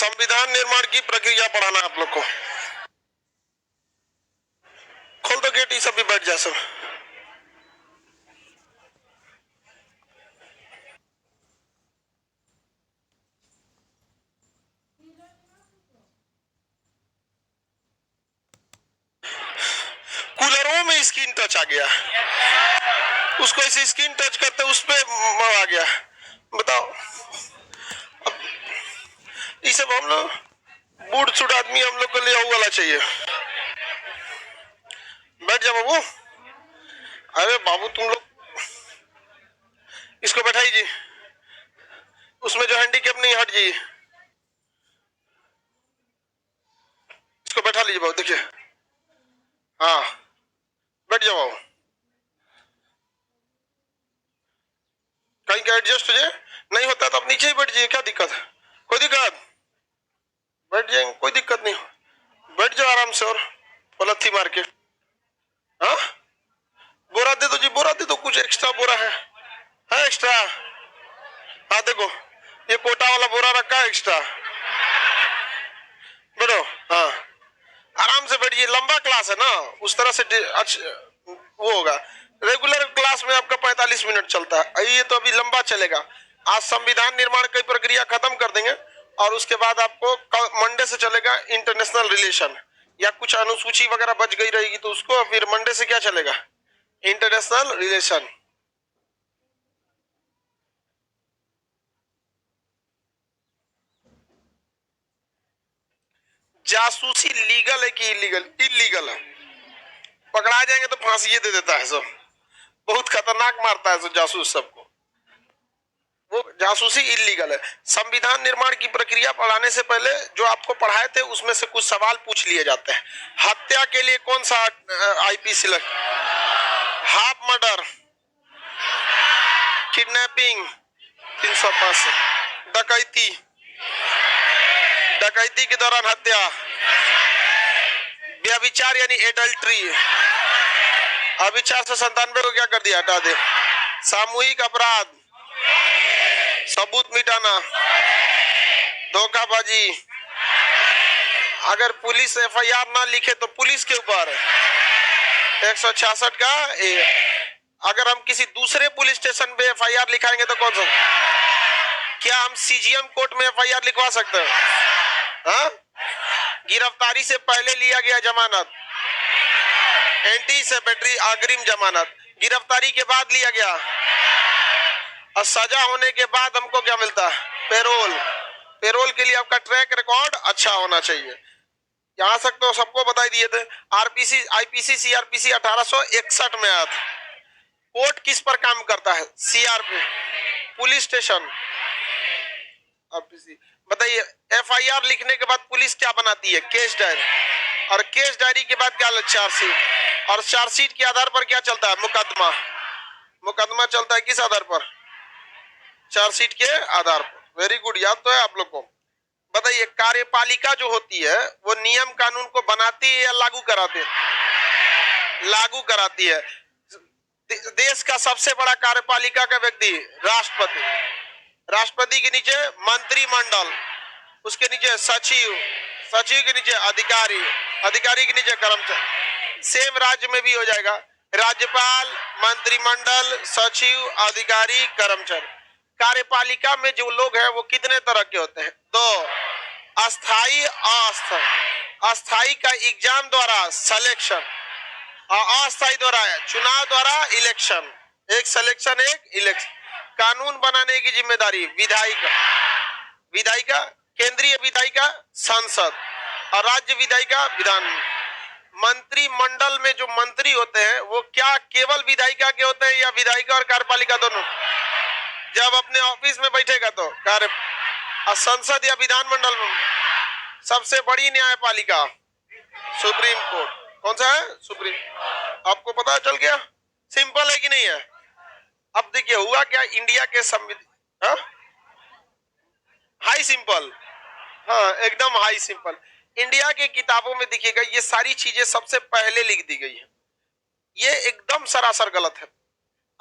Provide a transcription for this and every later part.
संविधान निर्माण की प्रक्रिया पढ़ाना आप लोग को। खोल दो गेट, ये सब भी बैठ जा सब। कूलरों में स्क्रीन टच आ गया, उसको ऐसे स्क्रीन टच करते उस पे आ गया। बताओ, अब ये सब हम लोग बूढ़ छुट आदमी हम लोग को ले वाला चाहिए। बैठ जा बाबू। अरे बाबू तुम लोग इसको बैठाई जी, उसमें जो हैंडीकैप नहीं हट जी, इसको बैठा लीजिए बाबू। देखिए, हाँ बैठ जाओ बाबू। कहीं का एडजस्ट हो जाए, नहीं होता तो आप नीचे ही बैठ जाइए, क्या दिक्कत है? कोई दिक्कत? बैठ जाएंगे, कोई दिक्कत नहीं। बैठ जाओ आराम से और पलथी मार के। हाँ बोरा दे दो जी, बोरा दे दो, कुछ एक्स्ट्रा बोरा है एक्स्ट्रा। हाँ देखो, ये कोटा वाला बोरा रखा है एक्स्ट्रा। बैठो, हाँ आराम से बैठिए। लंबा क्लास है ना, उस तरह से अच्छा वो होगा। रेगुलर क्लास में आपका 45 मिनट चलता है, ये तो अभी लंबा चलेगा। आज संविधान निर्माण की प्रक्रिया खत्म कर देंगे और उसके बाद आपको मंडे से चलेगा इंटरनेशनल रिलेशन, या कुछ अनुसूची वगैरह बच गई रहेगी तो उसको फिर मंडे से क्या चलेगा, इंटरनेशनल रिलेशन। जासूसी लीगल है कि इलीगल? इलीगल है। पकड़ा जाएंगे तो फांसी दे देता है सब, बहुत खतरनाक मारता है सब जासूस सबको। वो जासूसी इलीगल है। संविधान निर्माण की प्रक्रिया पढ़ाने से पहले जो आपको पढ़ाए थे उसमें से कुछ सवाल पूछ लिए जाते हैं। हत्या के लिए कौन सा आईपीसी लग? हाफ मर्डर, किडनैपिंग 305, डकैती, डकैती के दौरान हत्या, व्यभिचार यानी एडल्ट्री, अभी 497 को क्या कर दिया, हटा दे। सामूहिक अपराध, सबूत मिटाना, धोखाबाजी, अगर पुलिस एफआईआर ना लिखे तो पुलिस के ऊपर 166 का अगर हम किसी दूसरे पुलिस स्टेशन पे एफआईआर लिखाएंगे तो कौन सा? क्या हम सीजीएम कोर्ट में एफआईआर लिखवा सकते हैं? हाँ? गिरफ्तारी से पहले लिया गया जमानत, एंटी सेपेटरी अग्रिम जमानत, गिरफ्तारी के बाद लिया गया और सजा होने के बाद हमको क्या मिलता है? पेरोल। पेरोल के लिए आपका ट्रैक रिकॉर्ड अच्छा होना चाहिए। यहाँ तक तो सबको बता दिए थे। आरपीसी, आईपीसी, सीआरपीसी 1861 में आया था। कोर्ट किस पर काम करता है? CRP, police station. आरपीसी बताइए, एफआईआर लिखने के बाद पुलिस क्या बनाती है? केस डायरी, और केस डायरी के बाद क्या? चार्जशीट, और चार्जशीट के आधार पर क्या चलता है? मुकदमा। मुकदमा चलता है किस आधार पर? चार्जशीट के आधार पर। वेरी गुड, याद तो है आप लोग को। बताइए, कार्यपालिका जो होती है वो नियम कानून को बनाती है या लागू कराती है? लागू कराती है। देश का सबसे बड़ा कार्यपालिका का व्यक्ति राष्ट्रपति, राष्ट्रपति के नीचे मंत्रिमंडल, उसके नीचे सचिव, सचिव के नीचे अधिकारी, अधिकारी के नीचे कर्मचारी। सेम राज्य में भी हो जाएगा, राज्यपाल, मंत्रिमंडल, सचिव, अधिकारी, कर्मचारी। कार्यपालिका में जो लोग हैं वो कितने तरह के होते हैं? दो, अस्थाई, अस्थाई। अस्थाई का एग्जाम द्वारा सिलेक्शन और अस्थाई द्वारा चुनाव द्वारा इलेक्शन। एक सिलेक्शन, एक इलेक्शन। कानून बनाने की जिम्मेदारी विधायिका, विधायिका, केंद्रीय विधायिका संसद, और राज्य विधायिका विधान। मंत्रिमंडल में जो मंत्री होते हैं वो क्या केवल विधायिका के होते हैं या विधायिका और कार्यपालिका दोनों? जब अपने ऑफिस में बैठेगा तो कार्य, और संसद या विधानमंडल में सबसे बड़ी न्यायपालिका सुप्रीम कोर्ट। कौन सा है? सुप्रीम। आपको पता चल गया? सिंपल है कि नहीं है? अब देखिए हुआ क्या, इंडिया के संविधान हाई सिंपल, हाँ एकदम हाई सिंपल। इंडिया के किताबों में देखिएगा ये सारी चीजें सबसे पहले लिख दी गई है, ये एकदम सरासर गलत है।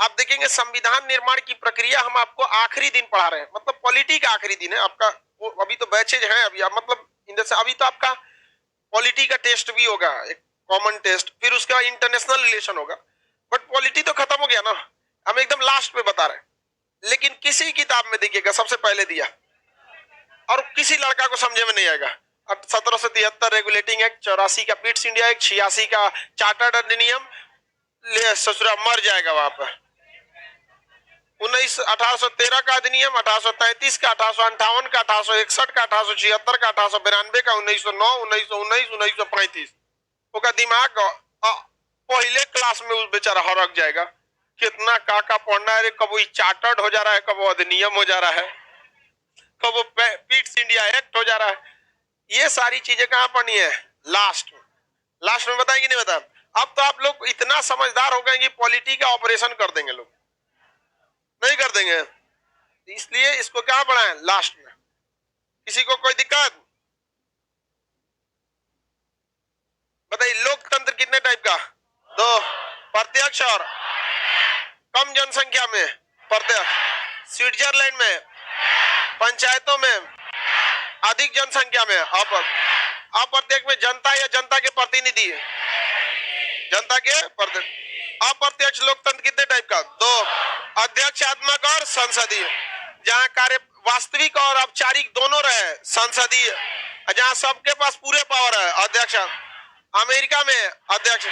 आप देखेंगे संविधान निर्माण की प्रक्रिया हम आपको आखिरी दिन पढ़ा रहे हैं, मतलब पॉलिटी का आखिरी दिन है आपका। वो अभी तो बैचेज हैं अभी, मतलब अभी तो आपका पॉलिटी का टेस्ट भी होगा, एक कॉमन टेस्ट, फिर उसके बाद इंटरनेशनल रिलेशन होगा, बट पॉलिटी तो खत्म हो गया ना, हम एकदम लास्ट में बता रहे हैं। लेकिन किसी किताब में देखिएगा सबसे पहले दिया, और किसी लड़का को समझे में नहीं आएगा। अब 1773 रेगुलेटिंग एक्ट, 84 का पिट्स इंडिया एक्ट, 86 का चार्टर्ड अधिनियम, ले ससुरा मर जाएगा वहां पर। 1813 का अधिनियम, 1833 का, 1858 का, 1861 का, 1876 का, 1892 का, 1909, 1919, 1935। उसका दिमाग पहले क्लास में उस बेचारा हरक जाएगा, कितना का पढ़ना है, कब वो चार्टर्ड हो जा रहा है, कब वो अधिनियम हो जा रहा है, कब वो पिट्स इंडिया एक्ट हो जा रहा है। ये सारी चीजें कहां पढ़नी है? लास्ट में। लास्ट में बताएंगे नहीं बता। अब तो आप लोग इतना समझदार हो गए कि पॉलिटी का ऑपरेशन कर देंगे, लोग नहीं कर देंगे, इसलिए इसको क्या पढ़ाएं? लास्ट में। किसी को कोई दिक्कत? बताइए, लोकतंत्र कितने टाइप का? दो, प्रत्यक्ष और कम जनसंख्या में प्रत्यक्ष, स्विट्जरलैंड में पंचायतों में, अधिक जनसंख्या में अप्रत्यक्ष में जनता या जनता के प्रतिनिधि, जनता के अप्रत्यक्ष लोकतंत्र कितने टाइप का? दो, अध्यक्षात्मक और संसदीय, जहां कार्य वास्तविक और औपचारिक दोनों रहे, संसदीय, जहां सबके पास पूरे पावर है, अध्यक्ष। अमेरिका में अध्यक्ष,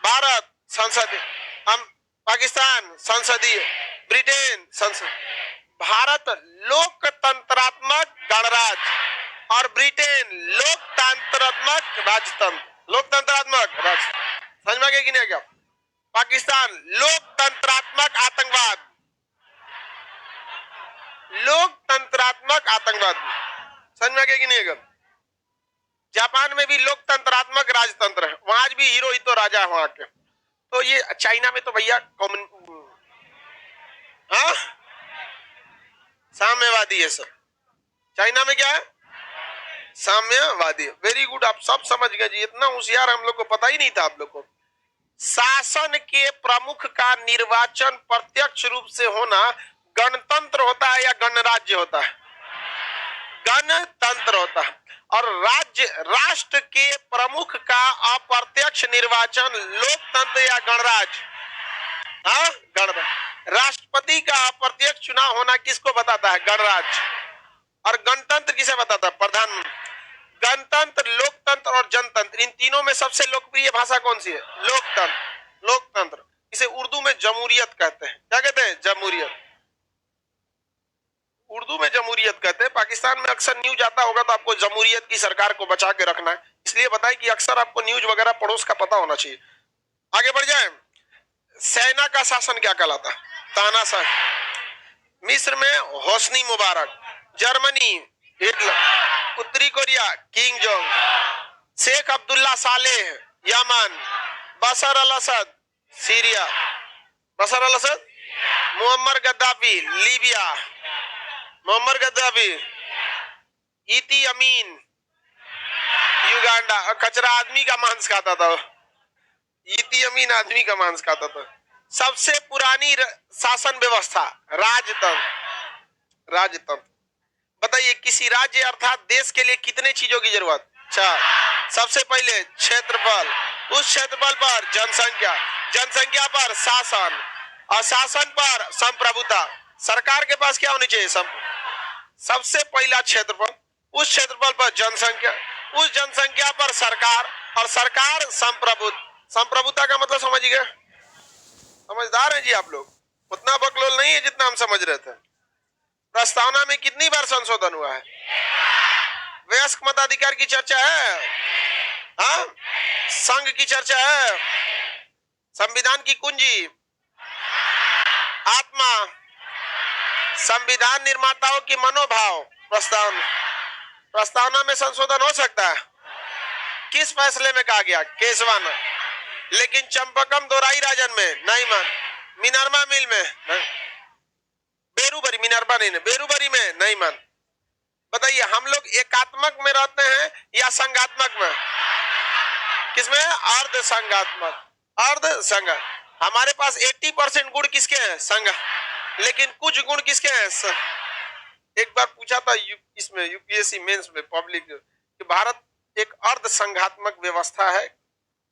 भारत संसदीय, पाकिस्तान संसदीय, ब्रिटेन संसद। भारत लोकतंत्रात्मक गणराज्य और ब्रिटेन लोकतंत्रात्मक राजतंत्र, लोकतंत्रात्मक राज। समझ में गया कि नहीं क्या? पाकिस्तान लोकतंत्रात्मक आतंकवाद, लोकतंत्रात्मक आतंकवाद। समझ में गया कि नहीं? जापान में भी लोकतंत्रात्मक राजतंत्र है, वहां भी हीरो ही तो राजा है वहां के। तो ये चाइना में तो भैया कॉमन, हाँ, साम्यवादी है सर। चाइना में क्या है? साम्यवादी। वेरी गुड, आप सब समझ गए जी, इतना होशियार हम लोग को पता ही नहीं था आप लोग को। शासन के प्रमुख का निर्वाचन प्रत्यक्ष रूप से होना गणतंत्र होता है या गणराज्य होता है? गणतंत्र होता है। और राज्य राष्ट्र के प्रमुख का अप्रत्यक्ष निर्वाचन लोकतंत्र या गणराज्य? हाँ, गणतंत्र। राष्ट्रपति का अप्रत्यक्ष चुनाव होना किसको बताता है? गणराज्य। और गणतंत्र किसे बताता है? प्रधानमंत्री। गणतंत्र, लोकतंत्र और जनतंत्र, इन तीनों में सबसे लोकप्रिय भाषा कौन सी है? लोकतंत्र। लोकतंत्र, इसे उर्दू में जमहूरियत कहते हैं। क्या कहते हैं? जमहूरियत। उर्दू में जमहूरियत कहते हैं। पाकिस्तान में अक्सर न्यूज आता होगा तो आपको जमहूरियत की सरकार को बचा के रखना है, इसलिए बताएं कि अक्सर आपको न्यूज वगैरह पड़ोस का पता होना चाहिए। आगे बढ़ जाए। सेना का शासन क्या कहलाता है? तानाशाह। मिस्र में होस्नी मुबारक, जर्मनी हिटलर, उत्तरी Korea Kim Jong, Sheikh Abdullah Saleh Yemen, Bashar al Assad Syria, Bashar al Assad, Muammar Gaddafi Libya, Muammar Gaddafi, Idi Amin Uganda, कचरा आदमी का मांस खाता था, इती अमीन आदमी का मांस खाता था। सबसे पुरानी शासन व्यवस्था राजतंत्र। राजतंत्र। बताइए, किसी राज्य अर्थात देश के लिए कितने चीजों की जरूरत? 4। सबसे पहले क्षेत्रफल, उस क्षेत्रफल पर जनसंख्या, जनसंख्या पर शासन, और शासन पर संप्रभुता। सरकार के पास क्या होनी चाहिए? सबसे पहला क्षेत्रफल, उस क्षेत्रफल पर जनसंख्या, उस जनसंख्या पर सरकार, और सरकार संप्रभुता। संप्रभुता का मतलब समझ गए? समझदार है जी आप लोग, उतना बकलोल नहीं है जितना हम समझ रहे थे। प्रस्तावना में कितनी बार संशोधन हुआ है? वयस्क मताधिकार की चर्चा है, हाँ? संघ की चर्चा है, संविधान की कुंजी, आत्मा, संविधान निर्माताओं की मनोभाव। प्रस्तावना में संशोधन हो सकता है। किस फैसले में कहा गया? केशवान। लेकिन चंपकम दोराई राजन में नहीं मान, मिनर्वा मिल में नहीं, बेरूबरी, मिनर्वा नहीं, बेरूबरी में नहीं मान। बताइए, हम लोग एकात्मक में रहते हैं या संघात्मक में? किसमें? अर्ध संघात्मक, अर्ध संघ। हमारे पास 80% गुण किसके हैं? संघ। लेकिन कुछ गुण किसके हैं? एक बार पूछा था इसमें यूपीएससी मेंस में पब्लिक कि भारत एक अर्ध संघात्मक व्यवस्था है।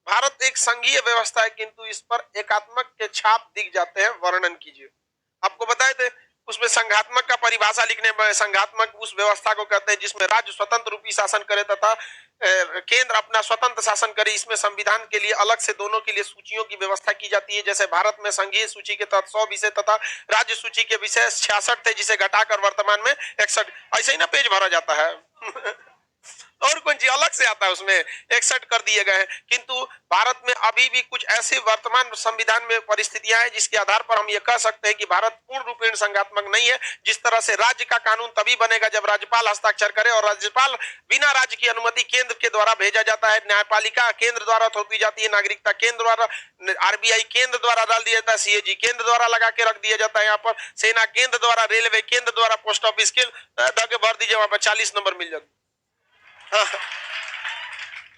भारत एक संघीय व्यवस्था है किंतु इस पर एकात्मक के छाप दिख जाते हैं, वर्णन कीजिए। आपको बताए थे उसमें संघात्मक का परिभाषा लिखने में, संघात्मक उस व्यवस्था को कहते हैं जिसमें राज्य स्वतंत्र रूपी शासन करे तथा केंद्र अपना स्वतंत्र शासन करे। इसमें संविधान के लिए अलग से दोनों के लिए सूचियों की व्यवस्था की जाती है। जैसे भारत में संघीय सूची के तहत 100 विषय तथा राज्य सूची के विषय 66 थे, जिसे घटाकर वर्तमान में 61, ऐसे ही ना पेज भरा जाता है और कौन चीज अलग से आता है, उसमें 61 कर दिए गए हैं। किंतु भारत में अभी भी कुछ ऐसे वर्तमान संविधान में परिस्थितियां हैं जिसके आधार पर हम ये कह सकते हैं कि भारत पूर्ण रूपेण संघात्मक नहीं है। जिस तरह से राज्य का कानून तभी बनेगा जब राज्यपाल हस्ताक्षर करे और राज्यपाल बिना राज्य की अनुमति केंद्र के द्वारा भेजा जाता है। न्यायपालिका केंद्र द्वारा थोपी जाती है, नागरिकता केंद्र द्वारा, आरबीआई केंद्र द्वारा डाल दिया जाता है, सीएजी केंद्र द्वारा लगा के रख दिया जाता है। यहाँ पर सेना केंद्र द्वारा, रेलवे केंद्र द्वारा, पोस्ट ऑफिस के भर दीजिए, वहां पर 40 नंबर मिल जाता।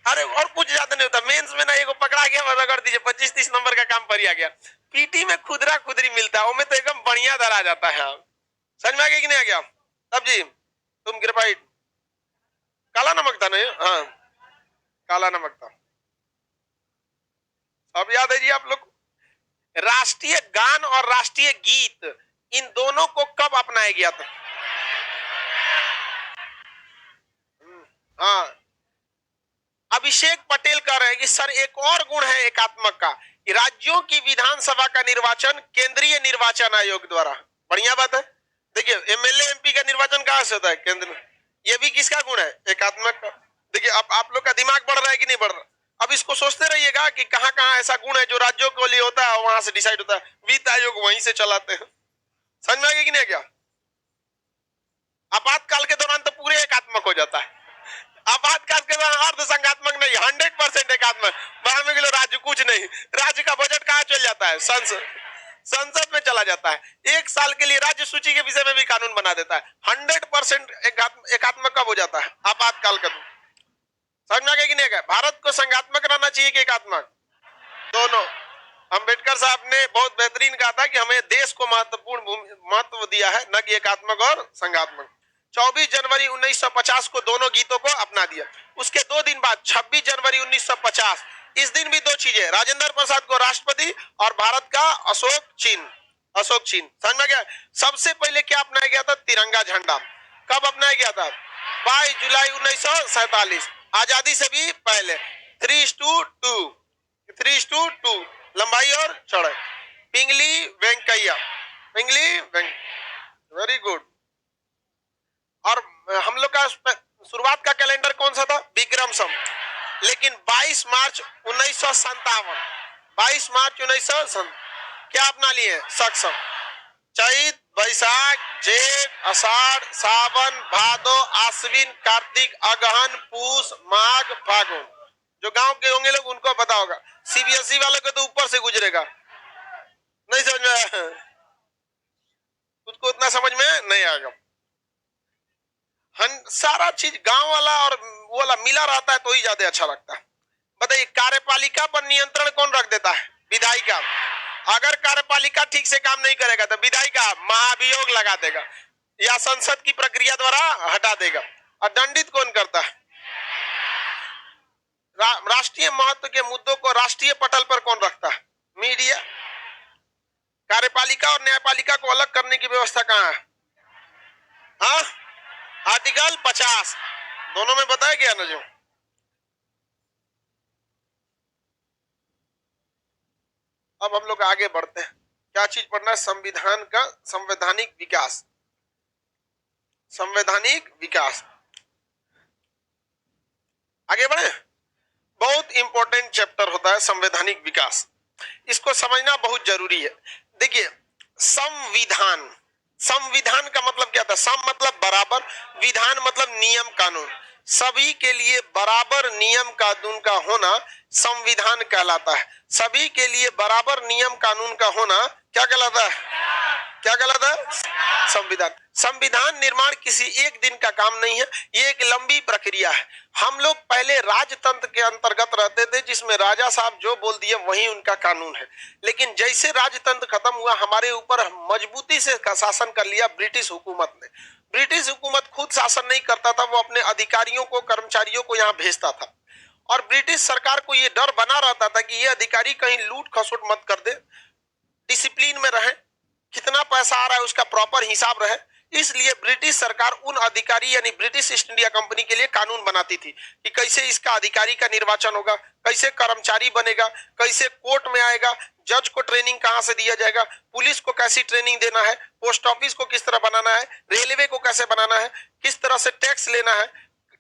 अरे और कुछ ज्यादा नहीं होता। मेंस में ना एगो पकड़ा गया, रगड़ दीजिए, 25-30 नंबर का काम परिया गया। पीटी में खुदरा खुदरी मिलता है, तो एकदम बढ़िया दरा जाता है। समझ में आ गया कि नहीं आ गया? तब जी तुम ग्रेफाइट काला नमक था नहीं? हाँ काला नमक था, अब याद है जी आप लोग। राष्ट्रीय गान और राष्ट्रीय गीत, इन दोनों को कब अपनाया गया था? हाँ, अभिषेक पटेल कह रहे हैं कि सर एक और गुण है एकात्मक का कि राज्यों की विधानसभा का निर्वाचन केंद्रीय निर्वाचन आयोग द्वारा। बढ़िया बात है। देखिए एमएलए एमपी का निर्वाचन कहां से होता है? केंद्र में। ये भी किसका गुण है? एकात्मक का। देखिए अब आप लोग का दिमाग बढ़ रहा है कि नहीं बढ़ रहा? अब इसको सोचते रहिएगा कि कहां कहां ऐसा गुण है जो राज्यों के लिए होता है, वहां से डिसाइड होता है। वित्त आयोग वहीं से चलाते हैं। समझ में आ गया कि नहीं? क्या आपातकाल के दौरान तो पूरे एकात्मक हो जाता है, आपातकाल के दौरान अर्ध संघात्मक नहीं, 100% एकात्मक। बाहर में किलो राज्य कुछ नहीं, राज्य का बजट कहाँ चल जाता है? संसद में चला जाता है। एक साल के लिए राज्य सूची के विषय में भी कानून बना देता है। 100% एकात्मक कब हो जाता है? आपातकाल का। समझ में आ गया कि नहीं? भारत को संघात्मक रहना चाहिए कि एकात्मक? दोनों। अंबेडकर साहब ने बहुत बेहतरीन कहा था कि हमें देश को महत्वपूर्ण महत्व दिया है, न कि एकात्मक और संघात्मक। 24 जनवरी 1950 को दोनों गीतों को अपना दिया। उसके 2 दिन बाद 26 जनवरी 1950, इस दिन भी 2 चीजें, राजेंद्र प्रसाद को राष्ट्रपति और भारत का अशोक चिन्ह। समझ में गया? सबसे पहले क्या अपनाया गया था? तिरंगा झंडा। कब अपनाया गया था? 22 जुलाई 1947, आजादी से भी पहले। 3:2 लंबाई और चौड़ाई। पिंगली वेंकैया, वेरी गुड। और हम लोग का शुरुआत का कैलेंडर कौन सा था? विक्रम संवत। लेकिन 22 मार्च 1957, 22 मार्च 1957 क्या अपना लिए? सक्षम। चैत, बैसाख, जेठ, आषाढ़, सावन, भादो, आश्विन, कार्तिक, अगहन, पूस, माघ, फागुन। जो गांव के होंगे लोग उनको पता होगा। सीबीएसई वालों को तो ऊपर से गुजरेगा, नहीं समझ में आया, उसको उतना समझ में नहीं आएगा। सारा चीज गांव वाला और वो वाला मिला रहता है तो ही ज्यादा अच्छा लगता है। बताइए कार्यपालिका पर नियंत्रण कौन रख देता है? विधायिका। अगर कार्यपालिका ठीक से काम नहीं करेगा तो विधायिका महाभियोग लगा देगा या संसद की प्रक्रिया द्वारा हटा देगा। और दंडित कौन करता है? राष्ट्रीय महत्व के मुद्दों को राष्ट्रीय पटल पर कौन रखता है? मीडिया। कार्यपालिका और न्यायपालिका को अलग करने की व्यवस्था कहां है? हाँ, आर्टिकल 50 दोनों में बताया गया ना। जो अब हम लोग आगे बढ़ते हैं, क्या चीज पढ़ना है? संविधान का संवैधानिक विकास। संवैधानिक विकास आगे बढ़े। बहुत इंपॉर्टेंट चैप्टर होता है संवैधानिक विकास, इसको समझना बहुत जरूरी है। देखिए संविधान, संविधान का मतलब क्या था? सम मतलब बराबर, विधान मतलब नियम कानून। सभी के लिए बराबर नियम कानून का होना संविधान कहलाता है। सभी के लिए बराबर नियम कानून का होना क्या कहलाता है? क्या गलत है? संविधान। संविधान निर्माण किसी एक दिन का काम नहीं है, ये एक लंबी प्रक्रिया है। हम लोग पहले राजतंत्र के अंतर्गत रहते थे, जिसमें राजा साहब जो बोल दिए वही उनका कानून है। लेकिन जैसे राजतंत्र खत्म हुआ, हमारे ऊपर मजबूती से शासन कर लिया ब्रिटिश हुकूमत ने। ब्रिटिश हुकूमत खुद शासन नहीं करता था, वो अपने अधिकारियों को, कर्मचारियों को यहाँ भेजता था। और ब्रिटिश सरकार को ये डर बना रहता था कि ये अधिकारी कहीं लूट खसोट मत कर दे, डिसिप्लिन में रहे, कितना पैसा आ रहा है उसका प्रॉपर हिसाब रहे। इसलिए ब्रिटिश सरकार उन अधिकारी यानी ब्रिटिश ईस्ट इंडिया कंपनी के लिए कानून बनाती थी कि कैसे इसका अधिकारी का निर्वाचन होगा, कैसे कर्मचारी बनेगा, कैसे कोर्ट में आएगा, जज को ट्रेनिंग कहां से दिया जाएगा, पुलिस को कैसी ट्रेनिंग देना है, पोस्ट ऑफिस को किस तरह बनाना है, रेलवे को कैसे बनाना है, किस तरह से टैक्स लेना है,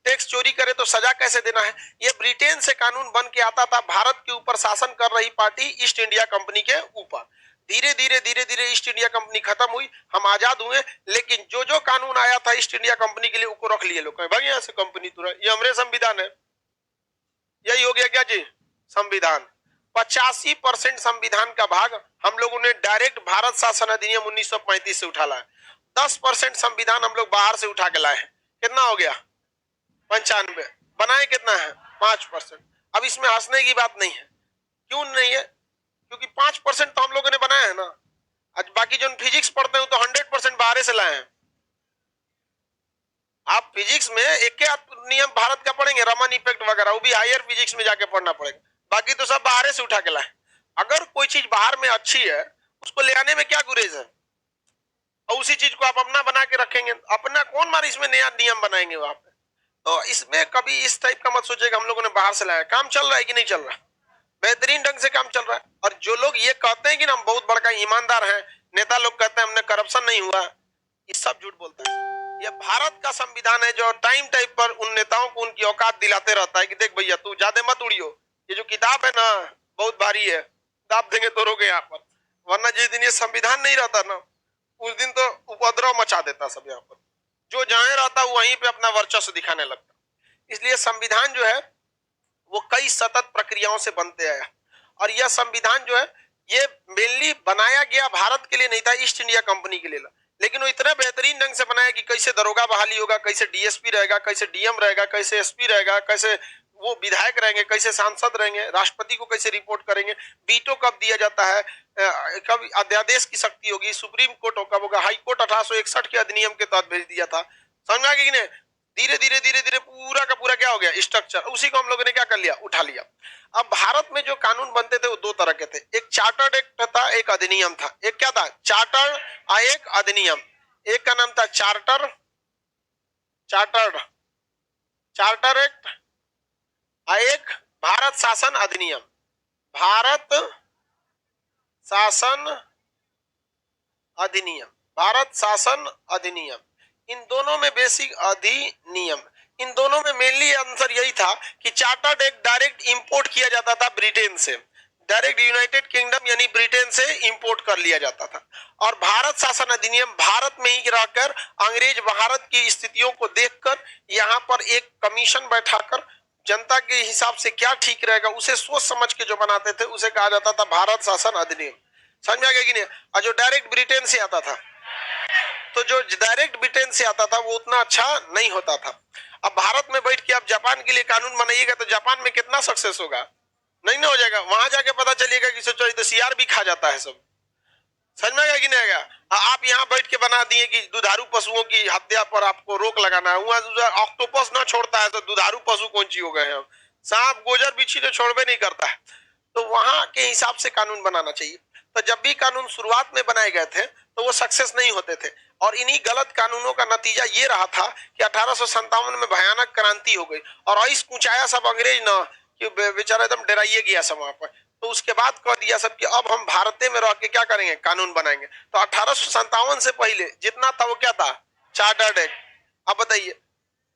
टैक्स चोरी करे तो सजा कैसे देना है। ये ब्रिटेन से कानून बन के आता था भारत के ऊपर शासन कर रही पार्टी ईस्ट इंडिया कंपनी के ऊपर। धीरे धीरे ईस्ट इंडिया कंपनी खत्म हुई, हम आजाद हुए, लेकिन जो जो कानून आया था ईस्ट इंडिया कंपनी के लिए उसको रख लिए लोग, भाई यहाँ से कंपनी तुरंत, ये हमारे संविधान है। यही हो गया क्या जी? संविधान। 85% संविधान का भाग हम लोगों ने डायरेक्ट भारत शासन अधिनियम 1935 से उठा लाया। 10% संविधान हम लोग बाहर से उठा के लाए हैं। कितना हो गया? 95। बनाए कितना है? 5%। अब इसमें हंसने की बात नहीं है। क्यों नहीं है? क्योंकि 5% तो हम लोगों ने बनाया है ना। आज बाकी जो फिजिक्स पढ़ते हैं तो 100% बाहर से लाए हैं। आप फिजिक्स में एक नियम भारत का पढ़ेंगे, रमन इफेक्ट वगैरह, वो भी हायर फिजिक्स में जाके पढ़ना पड़ेगा। बाकी तो सब बाहर से उठा के लाए। अगर कोई चीज बाहर में अच्छी है उसको ले आने में क्या गुरेज है, और उसी चीज को आप अपना बना के रखेंगे, अपना कौन मार इसमें नया नियम बनाएंगे वहां पे। तो इसमें कभी इस टाइप का मत सोचिएगा हम लोगों ने बाहर से लाया। काम चल रहा है कि नहीं चल रहा? बेहतरीन ढंग से काम चल रहा है। और जो लोग ये कहते हैं कि हम बहुत बड़का ईमानदार हैं, नेता लोग कहते हैं हमने करप्शन नहीं हुआ, ये सब झूठ बोलता है। ये भारत का संविधान है जो टाइम टाइम पर उन नेताओं को उनकी औकात दिलाते रहता है कि देख भैया तू ज्यादा मत उड़ियो, ये जो किताब है ना बहुत भारी है, दाब देंगे तो रोगे यहाँ पर, वरना जिस दिन ये संविधान नहीं रहता ना उस दिन तो उपद्रव मचा देता सब यहाँ पर। जो जहां रहता वहीं पे अपना वर्चस्व दिखाने लगता। इसलिए संविधान जो है वो कई सतत प्रक्रियाओं से बनते आया। और यह संविधान जो है ये मेनली बनाया गया भारत के लिए नहीं था, ईस्ट इंडिया कंपनी के लिए। लेकिन वो इतना बेहतरीन ढंग से बनाया कि कैसे दरोगा बहाली होगा, कैसे डीएसपी रहेगा, कैसे डीएम रहेगा, कैसे एसपी रहेगा, कैसे वो विधायक रहेंगे, कैसे सांसद रहेंगे, राष्ट्रपति को कैसे रिपोर्ट करेंगे, वीटो कब दिया जाता है, कब अध्यादेश की शक्ति होगी, सुप्रीम कोर्ट कब होगा, हाई कोर्ट 1861 के अधिनियम के तहत भेज दिया था। समझ में आ गया कि नहीं? धीरे धीरे पूरा का पूरा क्या हो गया स्ट्रक्चर, उसी को हम लोगों ने क्या कर लिया, उठा लिया। अब भारत में जो कानून बनते थे वो दो तरह के थे, एक चार्टर्ड एक्ट था, एक अधिनियम था। एक क्या था? चार्टर्ड, एक अधिनियम। एक का नाम था चार्टर, चार्टर एक्ट, एक भारत शासन अधिनियम। भारत शासन अधिनियम, भारत शासन अधिनियम, इन दोनों में बेसिक अधिनियम, इन दोनों में मेनली आंसर यही था कि चार्टर्ड एक्ट डायरेक्ट इंपोर्ट किया जाता था ब्रिटेन से, डायरेक्ट यूनाइटेड किंगडम यानी ब्रिटेन से इंपोर्ट कर लिया जाता था। और भारत शासन अधिनियम भारत में ही रहकर अंग्रेज भारत की स्थितियों को देखकर यहाँ पर एक कमीशन बैठाकर जनता के हिसाब से क्या ठीक रहेगा उसे सोच समझ के जो बनाते थे उसे कहा जाता था भारत शासन अधिनियम। समझ में आ गया कि नहीं? और जो डायरेक्ट ब्रिटेन से आता था, तो जो डायरेक्ट ब्रिटेन से आता था वो उतना अच्छा नहीं होता था। अब भारत में बैठ के आप जापान के लिए कानून बनाइएगा तो जापान में कितना सक्सेस होगा? नहीं ना हो जाएगा। वहां जाके पता चलेगा कि सोचो तो सीआर भी खा जाता है सब। समझ में आएगा कि नहीं आएगा? आप यहाँ बैठ के बना दिए कि दुधारू पशुओं की हत्या पर आपको रोक लगाना है, वहां ऑक्टोपस ना छोड़ता है तो दुधारू पशु कौन सी हो गए हैं? सांप गोजर बिच्छी तो छोड़वे नहीं करता है। तो वहां के हिसाब से कानून बनाना चाहिए। तो जब भी कानून शुरुआत में बनाए गए थे तो वो सक्सेस नहीं होते थे, और इन्हीं गलत कानूनों का नतीजा ये रहा था कि 1857 में भयानक क्रांति हो गई और ऐस कुचाया सब अंग्रेज ना कि बेचारा एकदम डराइए गया सब वहां पर। तो उसके बाद कह दिया सब कि अब हम भारत में रह के क्या करेंगे, कानून बनाएंगे। तो 1857 से पहले जितना था वो क्या था? Chartered act. अब बताइए,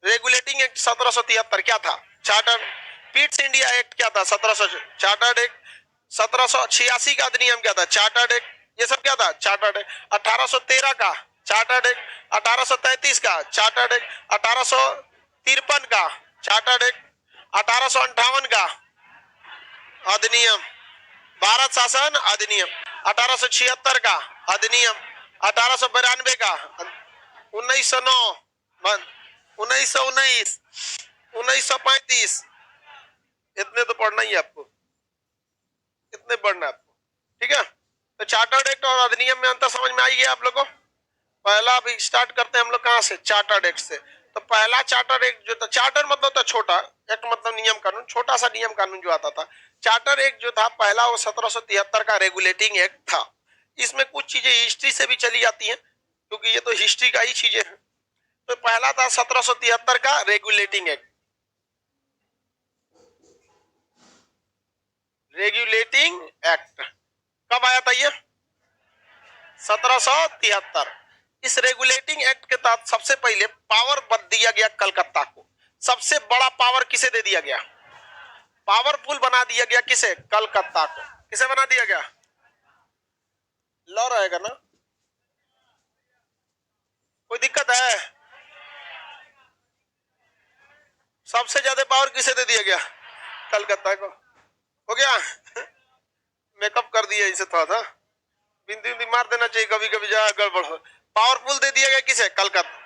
रेगुलेटिंग एक्ट 1773 क्या था? चार्टर्ड। पीट्स इंडिया एक्ट क्या था? 1700 चार्टर्ड एक्ट। 1786 का अधिनियम क्या था? Chartered act. ये सब क्या था? Chartered act. 1813 का चार्टर्ड एक्ट, 1833 का चार्टर्ड एक्ट, 1853 का चार्टर्ड एक्ट, 1858 का अधिनियम भारत शासन अधिनियम, 1876 का अधिनियम, 1892 का, 1909, 1919, 1935, इतने तो पढ़ना ही है आपको, इतने पढ़ना है आपको, ठीक है। तो चार्टर्ड एक्ट और अधिनियम में अंतर समझ में आई गया आप लोगों को। पहला अभी स्टार्ट करते हैं हम लोग कहां से, चार्टर्ड एक्ट से। तो पहला चार्टर एक्ट जो था, चार्टर मतलब था छोटा, एक्ट मतलब नियम कानून, छोटा सा नियम कानून जो आता था। चार्टर एक्ट जो था पहला, वो 1773 का रेगुलेटिंग एक्ट था। इसमें कुछ चीजें हिस्ट्री से भी चली जाती हैं, क्योंकि ये तो हिस्ट्री का ही चीजें हैं। तो पहला था 1773 का रेगुलेटिंग एक्ट। रेगुलेटिंग एक्ट कब आया था ये, 1773। इस रेगुलेटिंग एक्ट के तहत सबसे पहले पावर दिया गया कलकत्ता को। सबसे बड़ा पावर किसे दे दिया गया, पावरफुल बना दिया गया, किसे, कलकत्ता को। किसे बना दिया गया, लॉ रहेगा ना, कोई दिक्कत है, सबसे ज्यादा पावर किसे दे दिया गया, कलकत्ता को। हो गया मेकअप कर दिया इसे, थोड़ा सा बिंदी बिंदी मार देना चाहिए कभी कभी, जहाँ गड़बड़ हो। पावरफुल दे दिया गया किसे, कलकत्ता।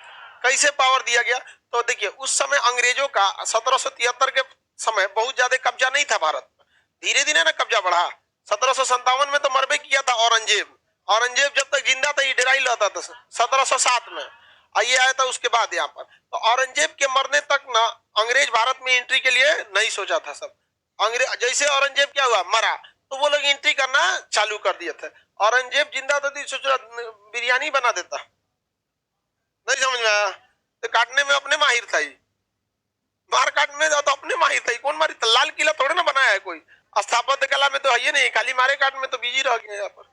कैसे पावर दिया गया, तो देखिए उस समय अंग्रेजों का 1773 के समय बहुत ज्यादा कब्जा नहीं था भारत में, धीरे धीरे ना कब्जा बढ़ा। 1757 में तो मरबे किया था औरंगजेब। औरंगजेब जब तक जिंदा था ये डेराई लाता था। 1707 में आइए आया था उसके बाद यहाँ पर। तो औरंगजेब के मरने तक ना अंग्रेज भारत में एंट्री के लिए नहीं सोचा था सब। अंग्रेज जैसे औरंगजेब क्या हुआ, मरा, तो वो लोग एंट्री करना चालू कर दिए थे। औरंगजेब जिंदा था तो सोचा बिरयानी बना देता, नहीं समझ में आया। तो काटने में अपने माहिर था ही, मार काटने में तो अपने माहिर था ही। कौन मारी था, लाल किला थोड़ा ना बनाया है कोई, स्थापत्य कला में तो है ही नहीं, खाली मारे काट में तो बिजी रह गए यहाँ पर।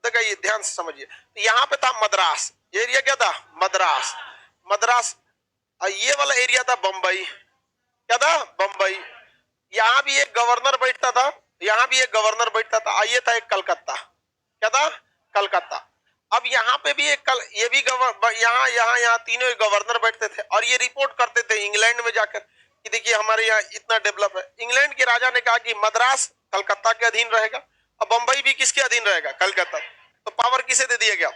देखिए ध्यान से समझिए, तो यहाँ पे था मद्रास, ये एरिया क्या था, मद्रास। मद्रास, और ये वाला एरिया था बंबई, क्या था, बंबई। यहाँ भी एक गवर्नर बैठता था, यहाँ भी एक गवर्नर बैठता था। ये था एक कलकत्ता, क्या था, कलकत्ता। अब यहाँ पे भी एक ये भी यहाँ यहाँ यहाँ तीनों गवर्नर बैठते थे और ये रिपोर्ट करते थे इंग्लैंड में जाकर कि देखिए हमारे यहाँ इतना डेवलप है। इंग्लैंड के राजा ने कहा कि मद्रास कलकत्ता के अधीन रहेगा और बंबई भी किसके अधीन रहेगा, कलकत्ता। तो पावर किसे दे दिया गया,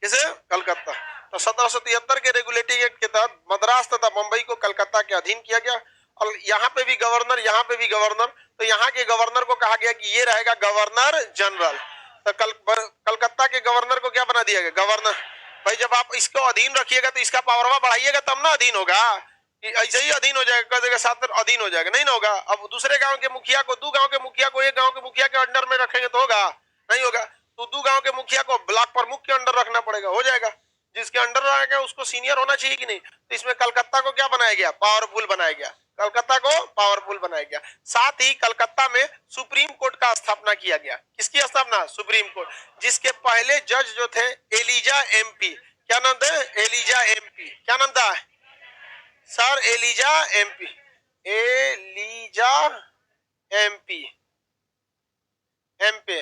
किसे, कलकत्ता। तो 1773 के रेगुलेटिंग एक्ट के तहत मद्रास तथा बंबई को कलकत्ता के अधीन किया गया। और यहाँ पे भी गवर्नर, यहाँ पे भी गवर्नर। तो यहाँ के गवर्नर को कहा गया कि ये रहेगा गवर्नर जनरल। तो कलकत्ता के गवर्नर को क्या बना दिया गया, गवर्नर। भाई जब आप इसको अधीन रखिएगा तो इसका पावरवा बढ़ाइएगा तब ना अधीन होगा, कि ऐसे ही अधीन हो जाएगा, कर देगा साथ अधीन हो जाएगा, नहीं ना होगा। अब दूसरे गांव के मुखिया को, दो गांव के मुखिया को एक गांव के मुखिया के अंडर में रखेंगे तो होगा, नहीं होगा। तो दो गांव के मुखिया को ब्लॉक प्रमुख के अंडर रखना पड़ेगा, हो जाएगा। जिसके अंडर रहेगा उसको सीनियर होना चाहिए कि नहीं। तो इसमें कलकत्ता को क्या बनाया गया, पावरफुल बनाया गया, कलकत्ता को पावरफुल बनाया गया। साथ ही कलकत्ता में सुप्रीम कोर्ट का स्थापना किया गया। किसकी स्थापना, सुप्रीम कोर्ट, जिसके पहले जज जो थे एलिजा एमपी, क्या नाम था, एलिजा एमपी, क्या नाम था sir, Elijah Impey, Elijah Impey, Impey,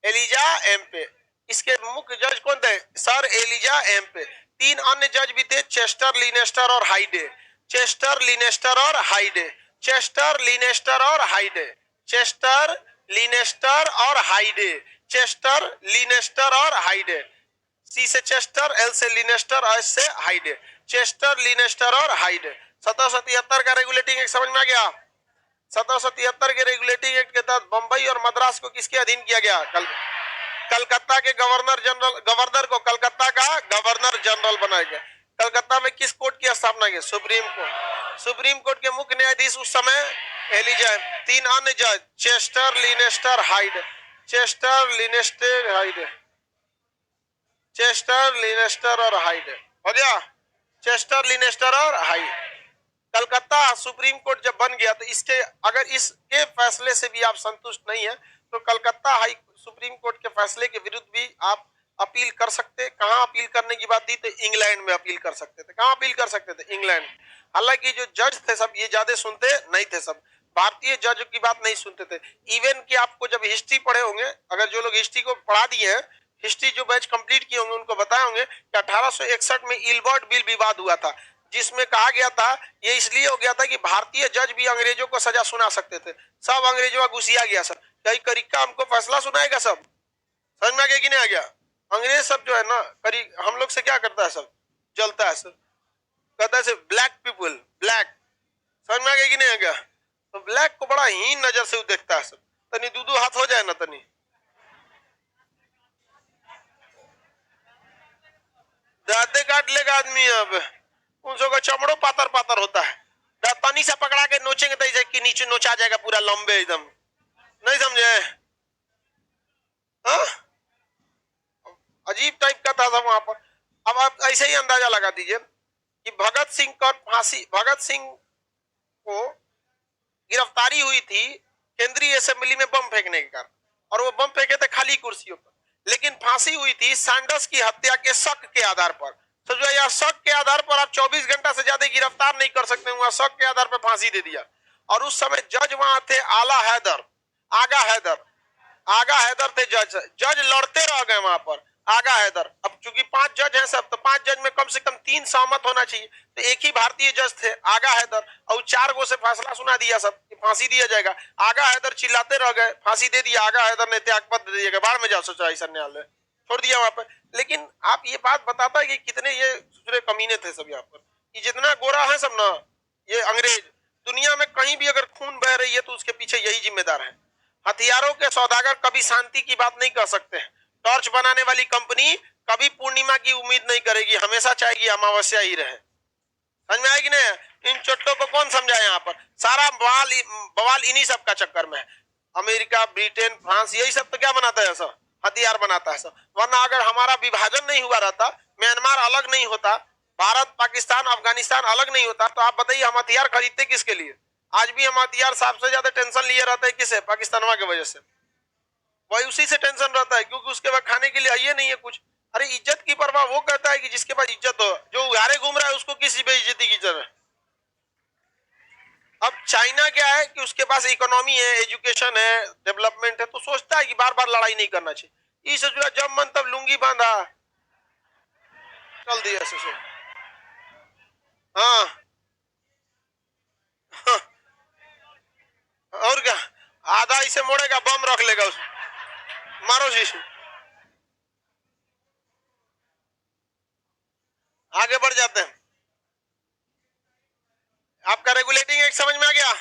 Elijah Impey. इसके मुख्य जज कौन थे, सर एलिजा एमपे। तीन अन्य जज भी थे, चेस्टर, लिनेस्टर और हाइडे। चेस्टर, लिनेस्टर और हाइडे, चेस्टर, लिनेस्टर और हाइडे, चेस्टर, लिनेस्टर और हाइडे, चेस्टर, लिनेस्टर और हाइडे। सी से चेस्टर, एल से लिनेस्टर, एस से हाइडे, चेस्टर, लिनेस्टर और हाइडे। 1773 का रेगुलेटिंग एक्ट समझ में आ गया। 1773 के रेगुलेटिंग एक्ट के तहत बंबई और मद्रास को किसके अधीन किया गया, कलकत्ता के गवर्नर जनरल, गवर्नर को कलकत्ता का गवर्नर जनरल बनाया गया। कलकत्ता में किस कोर्ट की स्थापना की, सुप्रीम कोर्ट। सुप्रीम कोर्ट के मुख्य न्यायाधीश उस समय एलिजा। तीन अन्य जज, Chester, Lemaistre, Hyde, Chester, Lemaistre, Hyde, Chester, Lemaistre और हाइड, हो गया, चेस्टर, लिनेस्टर और हाइड। कलकत्ता सुप्रीम कोर्ट जब बन गया तो इसके, अगर इसके फैसले से भी आप संतुष्ट नहीं है तो कलकत्ता हाई सुप्रीम कोर्ट के फैसले के विरुद्ध भी आप अपील कर सकते। कहां अपील करने की बात दी, तो इंग्लैंड में अपील कर सकते थे। कहां अपील कर सकते थे, इंग्लैंड। हालांकि जो जज थे सब ये ज्यादा सुनते नहीं थे, सब भारतीय जज की बात नहीं सुनते थे। इवन कि आपको जब हिस्ट्री पढ़े होंगे, अगर जो लोग हिस्ट्री को पढ़ा दिए हैं, हिस्ट्री जो बैच कंप्लीट किए होंगे उनको बताए होंगे कि 1861 में इल्बर्ट बिल विवाद हुआ था, जिसमें कहा गया था, ये इसलिए हो गया था कि भारतीय जज भी अंग्रेजों को सजा सुना सकते थे। सब अंग्रेजों का घुसिया गया, सब कई तरीका हमको फैसला सुनाएगा, सब समझ में आ गया कि नहीं आ गया। अंग्रेज सब जो है ना करी हम लोग से क्या करता है, सब जलता है, सब कहता है ब्लैक पीपल ब्लैक, समझ में आ गया कि नहीं आ गया? तो ब्लैक को बड़ा हीन नजर से देखता है सब। तनी दू हाथ हो जाए ना, तनी दांते काट लेगा आदमी। अब उन सबका चमड़ो पातर पातर होता है, तनी से पकड़ा के नोचेंगे तो ऐसे कि नीचे नोचा जाएगा पूरा लंबे एकदम, नहीं समझे? हाँ? अजीब टाइप का था वहां पर। अब आप ऐसे ही अंदाजा लगा दीजिए कि भगत सिंह का फांसी, भगत सिंह को गिरफ्तारी हुई थी केंद्रीय असेंबली में बम फेंकने के कारण, और वो बम फेंके थे खाली कुर्सियों पर, लेकिन फांसी हुई थी सैंडर्स की हत्या के शक के आधार पर। सोचो यार, शक के आधार पर आप 24 घंटा से ज्यादा गिरफ्तार नहीं कर सकते, हुआ शक के आधार पर फांसी दे दिया। और उस समय जज वहां थे आला हैदर, आगा हैदर, आगा हैदर थे जज। जज लड़ते रह गए वहां पर, आगा हैदर। अब चूंकि 5 जज हैं सब, तो 5 जज में कम से कम 3 सहमत होना चाहिए, तो एक ही भारतीय जज थे आगा हैदर, और 4 गो से फैसला सुना दिया सब कि फांसी दिया जाएगा। आगा हैदर चिल्लाते रह गए, फांसी दे दिया। आगा हैदर ने त्यागपत्र दे दिया, बाढ़ में जाओ सोचा न्यायालय, छोड़ दिया वहां पर। लेकिन आप ये बात बताता है कि कितने ये दूसरे कमीने थे सब यहाँ पर, कि जितना गोरा है सब ना ये अंग्रेज, दुनिया में कहीं भी अगर खून बह रही है तो उसके पीछे यही जिम्मेदार है। हथियारों के सौदागर कभी शांति की बात नहीं कर सकते। टॉर्च बनाने वाली कंपनी कभी पूर्णिमा की उम्मीद नहीं करेगी, हमेशा चाहेगी अमावस्या ही रहे। समझ में आएगी नहीं? इन चोट्टों को कौन समझाए? यहाँ पर सारा बवाल बवाल इन्हीं सब का चक्कर में है। अमेरिका, ब्रिटेन, फ्रांस, यही सब तो क्या बनाता है सब? हथियार बनाता है सब। वरना अगर हमारा विभाजन नहीं हुआ रहता, म्यांमार अलग नहीं होता, भारत, पाकिस्तान, अफगानिस्तान अलग नहीं होता, तो आप बताइए हम हथियार खरीदते किसके लिए? आज भी हम हथियार सबसे ज्यादा टेंशन लिए रहते हैं किसे? पाकिस्तानवा की वजह से। वही उसी से टेंशन रहता है, क्योंकि उसके बाद खाने के लिए आइए नहीं है कुछ। अरे इज्जत की परवाह वो कहता है कि जिसके पास इज्जत हो, जो उघारे घूम रहा है उसको किसी बेइज्जती की जरूरत है। अब चाइना क्या है कि उसके पास इकोनॉमी है, एजुकेशन है, डेवलपमेंट है, तो सोचता है कि बार बार लड़ाई नहीं करना चाहिए। इस जब मन तब लुंगी बांधा, चल दिया से। हाँ, हाँ, और क्या, आधा इसे मोड़ेगा, बम रख लेगा उस, मारो जी। आगे बढ़ जाते हैं। आपका रेगुलेटिंग एक्ट समझ में आ गया?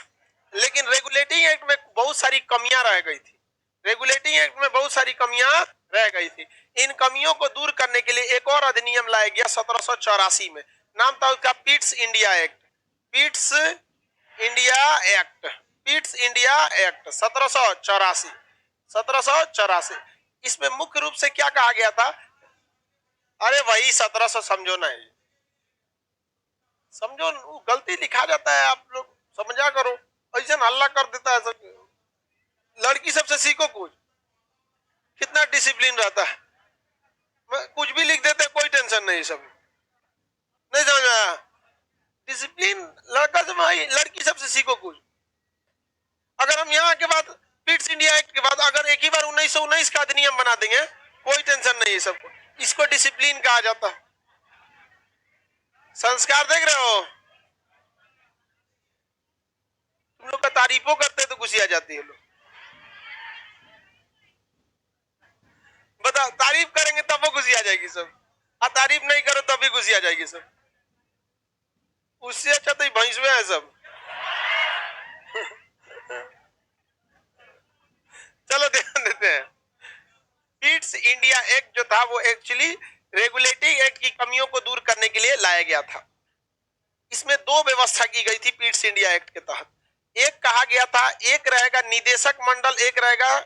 लेकिन रेगुलेटिंग एक्ट में बहुत सारी कमियां रह गई थी। रेगुलेटिंग एक्ट में बहुत सारी कमियां रह गई थी। इन कमियों को दूर करने के लिए एक और अधिनियम लाया गया 1784 में। नाम था उसका Pitt's India act. Pitt's India act, Pitt's India act 1784। 1784 इसमें मुख्य रूप से क्या कहा गया था? अरे वही 1700 समझो ना, समझो, गलती लिखा जाता है, आप लोग समझा करो, ऐसा हल्ला कर देता है सब। लड़की सबसे सीखो कुछ, कितना डिसिप्लिन रहता है, कुछ भी लिख देते, कोई टेंशन नहीं। सब नहीं समझ में आया? डिसिप्लिन लड़का से भाई, लड़की सबसे सीखो कुछ। अगर हम यहाँ के बाद पिट्स इंडिया एक्ट के बाद अगर एक ही बार 1919 का अधिनियम बना देंगे, कोई टेंशन नहीं है सबको। इसको डिसिप्लिन कहा जाता है। संस्कार देख रहे हो? तुम लोग का तारीफों करते तो गुस्सा जाती है लोग। बताओ, तारीफ करेंगे तब वो गुस्सा जाएगी सब, और तारीफ नहीं करो तब भी गुस्सा जाएगी सब। उससे अच्छा तो भैंसवे है सब। चलो ध्यान देते हैं। पिट्स इंडिया एक्ट जो था वो एक्चुअली रेगुलेटिंग एक्ट की कमियों को दूर करने के लिए लाया गया था। इसमें 2 व्यवस्था की गई थी पिट्स इंडिया एक्ट के तहत। एक कहा गया था, एक रहेगा निदेशक मंडल, एक रहेगा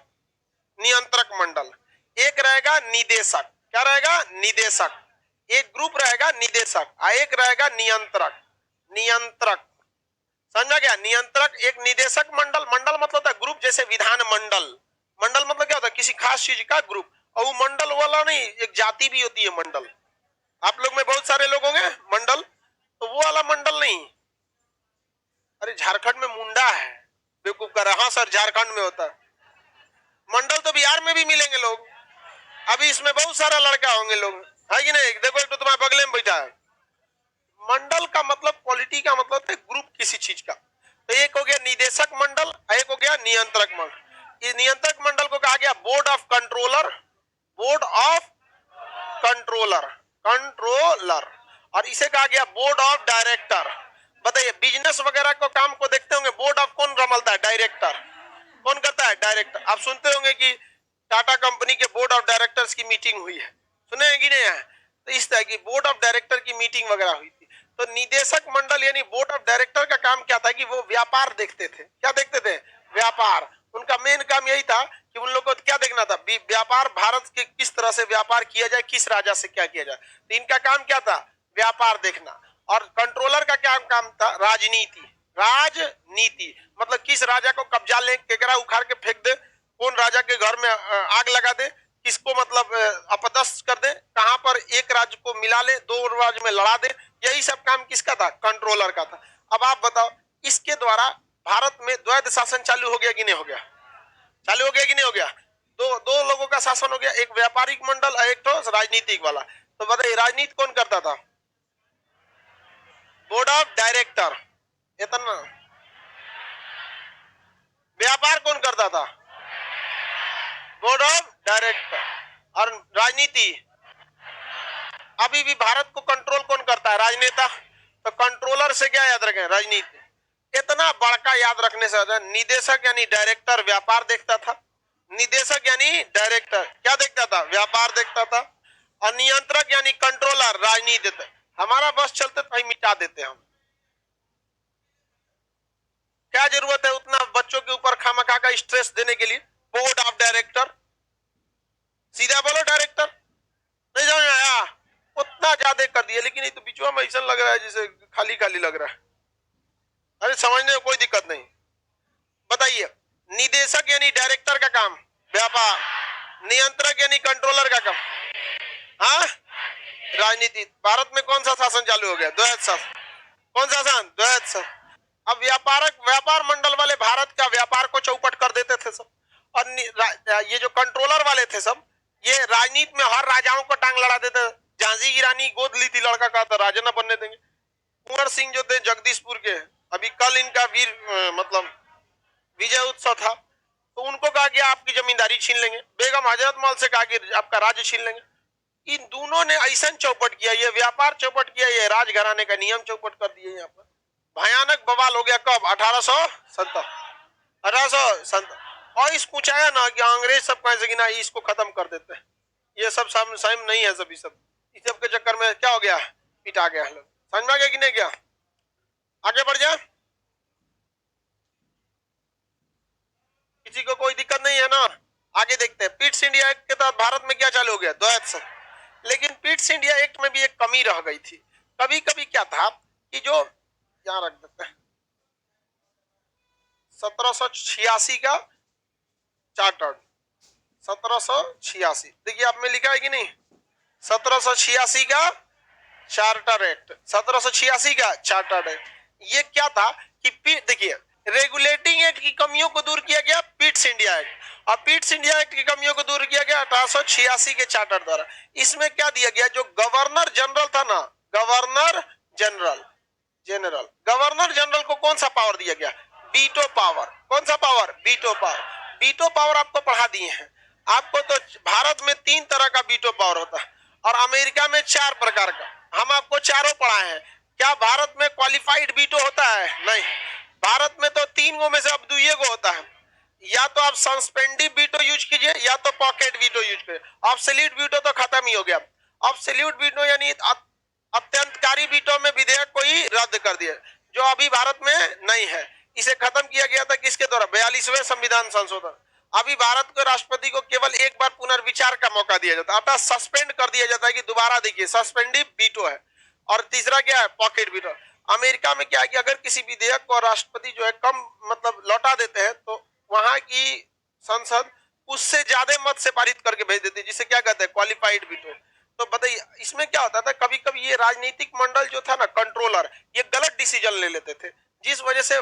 नियंत्रक मंडल। एक रहेगा निदेशक, क्या रहेगा? निदेशक। एक ग्रुप रहेगा निदेशक, और एक रहेगा नियंत्रक। नियंत्रक समझा गया? नियंत्रक एक, निदेशक मंडल, मंडल मतलब होता है ग्रुप, जैसे विधान मंडल। मंडल मतलब क्या होता है? किसी खास चीज का ग्रुप। और वो मंडल वाला नहीं, एक जाति भी होती है मंडल। आप लोग में बहुत सारे लोग होंगे मंडल, तो वो वाला मंडल नहीं। अरे झारखंड में मुंडा है, बेवकूफ कर रहा है। हाँ सर, झारखंड में होता है मंडल, तो बिहार में भी मिलेंगे लोग। अभी इसमें बहुत सारा लड़का होंगे लोग, है कि नहीं? देखो, एक तो तुम्हारे बगले में बैठा है। मंडल का मतलब, पॉलिटी का मतलब है ग्रुप किसी चीज का। तो एक हो गया निदेशक मंडल, एक हो गया नियंत्रक मंडल। इस नियंत्रक मंडल को कहा गया board of controller, board of controller, controller, और इसे कहा गया बोर्ड ऑफ डायरेक्टर। बताइए बिजनेस वगैरह को काम को देखते होंगे, बोर्ड ऑफ कौन संभालता है? डायरेक्टर। कौन करता है? डायरेक्टर। आप सुनते होंगे कि टाटा कंपनी के बोर्ड ऑफ डायरेक्टर्स की मीटिंग हुई है, सुने हैं कि नहीं है? तो इस तरह की बोर्ड ऑफ डायरेक्टर की मीटिंग वगैरह हुई थी। तो निदेशक मंडल यानी बोर्ड ऑफ डायरेक्टर का काम क्या था कि वो व्यापार देखते थे। क्या देखते थे? व्यापार। उनका मेन काम यही था कि उन लोगों को क्या देखना था? व्यापार, भारत के किस तरह से व्यापार किया जाए, किस राजा से क्या किया जाए। तो इनका काम क्या था? व्यापार देखना। और कंट्रोलर का क्या काम था? राजनीति। राजनीति मतलब किस राजा को कब्जा ले, केकरा उखाड़ के फेंक दे, कौन राजा के घर में आग लगा दे, किसको मतलब अपदस्थ कर दे, कहां पर एक राज्य को मिला ले, दो राज्य में लड़ा दे। यही सब काम किसका था? कंट्रोलर का था। अब आप बताओ, इसके द्वारा भारत में द्वैध शासन चालू हो गया कि नहीं हो गया? चालू हो गया कि नहीं हो गया? दो लोगों का शासन हो गया, एक व्यापारिक मंडल और एक तो राजनीतिक वाला। तो बताइए राजनीति कौन करता था? Board of director. इतना व्यापार कौन करता था? Board of director. और राजनीति अभी भी भारत को कंट्रोल कौन करता है? राजनेता। तो कंट्रोलर से क्या याद रखें? राजनीति। इतना बड़का याद रखने से निदेशक यानी डायरेक्टर व्यापार देखता था, निदेशक यानी डायरेक्टर क्या देखता था? व्यापार देखता था, और नियंत्रक यानी कंट्रोलर राजनीति देता। हमारा बस चलते तो मिटा देते हम। क्या जरूरत है उतना बच्चों के ऊपर खामखा का स्ट्रेस देने के लिए? बोर्ड ऑफ डायरेक्टर, सीधा बोलो डायरेक्टर। नहीं समझ में आया? उतना ज्यादा कर दिया, लेकिन ये तो बीचवा में ऐसा लग रहा है जैसे खाली खाली लग रहा है। अरे समझने में कोई दिक्कत नहीं। बताइए निदेशक यानी डायरेक्टर का काम व्यापार, नियंत्रक यानी कंट्रोलर का काम हाँ राजनीति। भारत में कौन सा शासन चालू हो गया? द्वैध शासन। कौन सा शासन? द्वैध शासन। अब व्यापार मंडल वाले भारत का व्यापार को चौपट कर देते थे सब, और ये जो कंट्रोलर वाले थे सब, ये राजनीति में हर राजाओं को टांग लड़ा देते। झांसी की रानी गोद ली थी लड़का, कहा था राजा न बनने देंगे। कुंवर सिंह जो थे जगदीशपुर के, अभी कल इनका मतलब विजय उत्सव था, तो उनको कहा कि आपकी जमींदारी छीन लेंगे। बेगम हजरत महल से कहा कि आपका राज्य छीन लेंगे। इन दोनों ने ऐसा चौपट किया, ये व्यापार चौपट किया, ये राजघराने का नियम चौपट कर दिए। यहाँ पर भयानक बवाल हो गया। कब? 1870। और इसको पूछाया ना कि अंग्रेज सब कहे कि ना इसको खत्म कर देते हैं, ये सब साइम नहीं है। सभी सब इस सब के चक्कर में क्या हो गया? पिटा गया। समझ में आ गया कि नहीं? क्या आगे बढ़ जा, किसी को कोई दिक्कत नहीं है ना? आगे देखते हैं। पिट्स इंडिया एक्ट के तहत भारत में क्या चालू हो गया? द्वैध शासन। लेकिन पिट्स इंडिया एक्ट में भी एक कमी रह गई थी। कभी कभी क्या था कि जो यहाँ रख देते हैं 1786 का चार्टर, 1786 देखिए आप में लिखा है कि नहीं? 1786 का चार्टर एक्ट, 1786 का चार्टर एक्ट। ये क्या था कि देखिए रेगुलेटिंग एक्ट की कमियों को दूर किया गया पिट्स इंडिया एक्ट, और पिट्स इंडिया एक्ट की कमियों को दूर किया गया 1886 के चार्टर द्वारा। इसमें क्या दिया गया? जो गवर्नर जनरल था ना, गवर्नर जनरल गवर्नर जनरल को कौन सा पावर दिया गया? Veto power. कौन सा power? Veto power. Veto power आपको पढ़ा दिए हैं। आपको तो भारत में 3 तरह का वीटो पावर होता है और अमेरिका में 4 प्रकार का। हम आपको चारों पढ़ाए हैं। क्या भारत में क्वालिफाइड वीटो होता है? नहीं। भारत में तो 3 गो में से अब 2 गो होता है। या तो आप सस्पेंडिव वीटो यूज कीजिए या तो पॉकेट वीटो यूज कीजिए। ऑब्सोल्यूट वीटो तो खत्म ही हो गया। ऑब्सोल्यूट वीटो यानी अत्यंतकारी वीटो में विधेयक को ही रद्द कर दिया, जो अभी भारत में नहीं है। इसे खत्म किया गया था किसके द्वारा? 42वें संविधान संशोधन। अभी भारत के राष्ट्रपति को केवल एक बार पुनर्विचार का मौका दिया जाता है, अर्थात सस्पेंड कर दिया जाता है कि दोबारा देखिए। सस्पेंडिव वीटो है। और तीसरा क्या है? Pocket veto. अमेरिका में क्या है कि अगर किसी विधेयक को राष्ट्रपति जो है कम मतलब लौटा देते हैं, तो वहां की संसद उससे ज्यादा मत से पारित करके भेज देती है, जिसे क्या कहते हैं? Qualified veto. तो बताइए इसमें क्या होता था? कभी कभी ये राजनीतिक मंडल जो था ना, कंट्रोलर, ये गलत डिसीजन ले लेते थे, जिस वजह से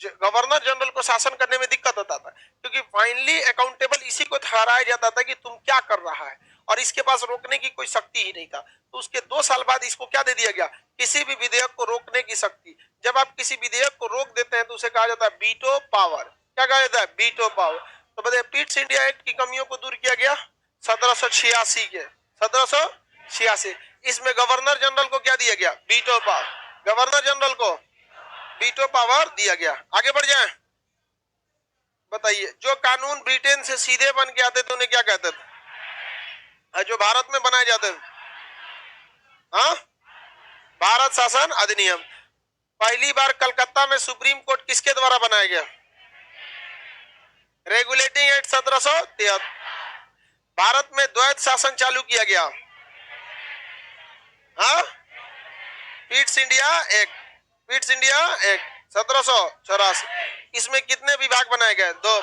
गवर्नर जनरल को शासन करने में दिक्कत होता था, क्योंकि फाइनली अकाउंटेबल इसी को ठहराया जाता था कि तुम क्या कर रहा है, और इसके पास रोकने की कोई शक्ति ही नहीं था। तो उसके 2 साल बाद इसको क्या दे दिया गया? किसी भी विधेयक को रोकने की शक्ति। जब आप किसी विधेयक को रोक देते हैं तो उसे कहा जाता है वीटो पावर। क्या कहा जाता है? Veto power. तो बताइए पिट्स इंडिया एक्ट की कमियों को दूर किया गया 1786 के 86। इसमें गवर्नर जनरल को क्या दिया गया? Veto power. गवर्नर जनरल को वीटो पावर दिया गया। आगे बढ़ जाए, बताइए जो कानून ब्रिटेन से सीधे बन के आते थे उन्हें क्या कहते थे? जो भारत में बनाए जाते थे, हाँ, भारत शासन अधिनियम। पहली बार कलकत्ता में सुप्रीम कोर्ट किसके द्वारा बनाया गया? Regulating act 1773। भारत में द्वैत शासन चालू किया गया, हाँ, Pitt's India act. Pitt's India act 1784। इसमें कितने विभाग बनाए गए? 2।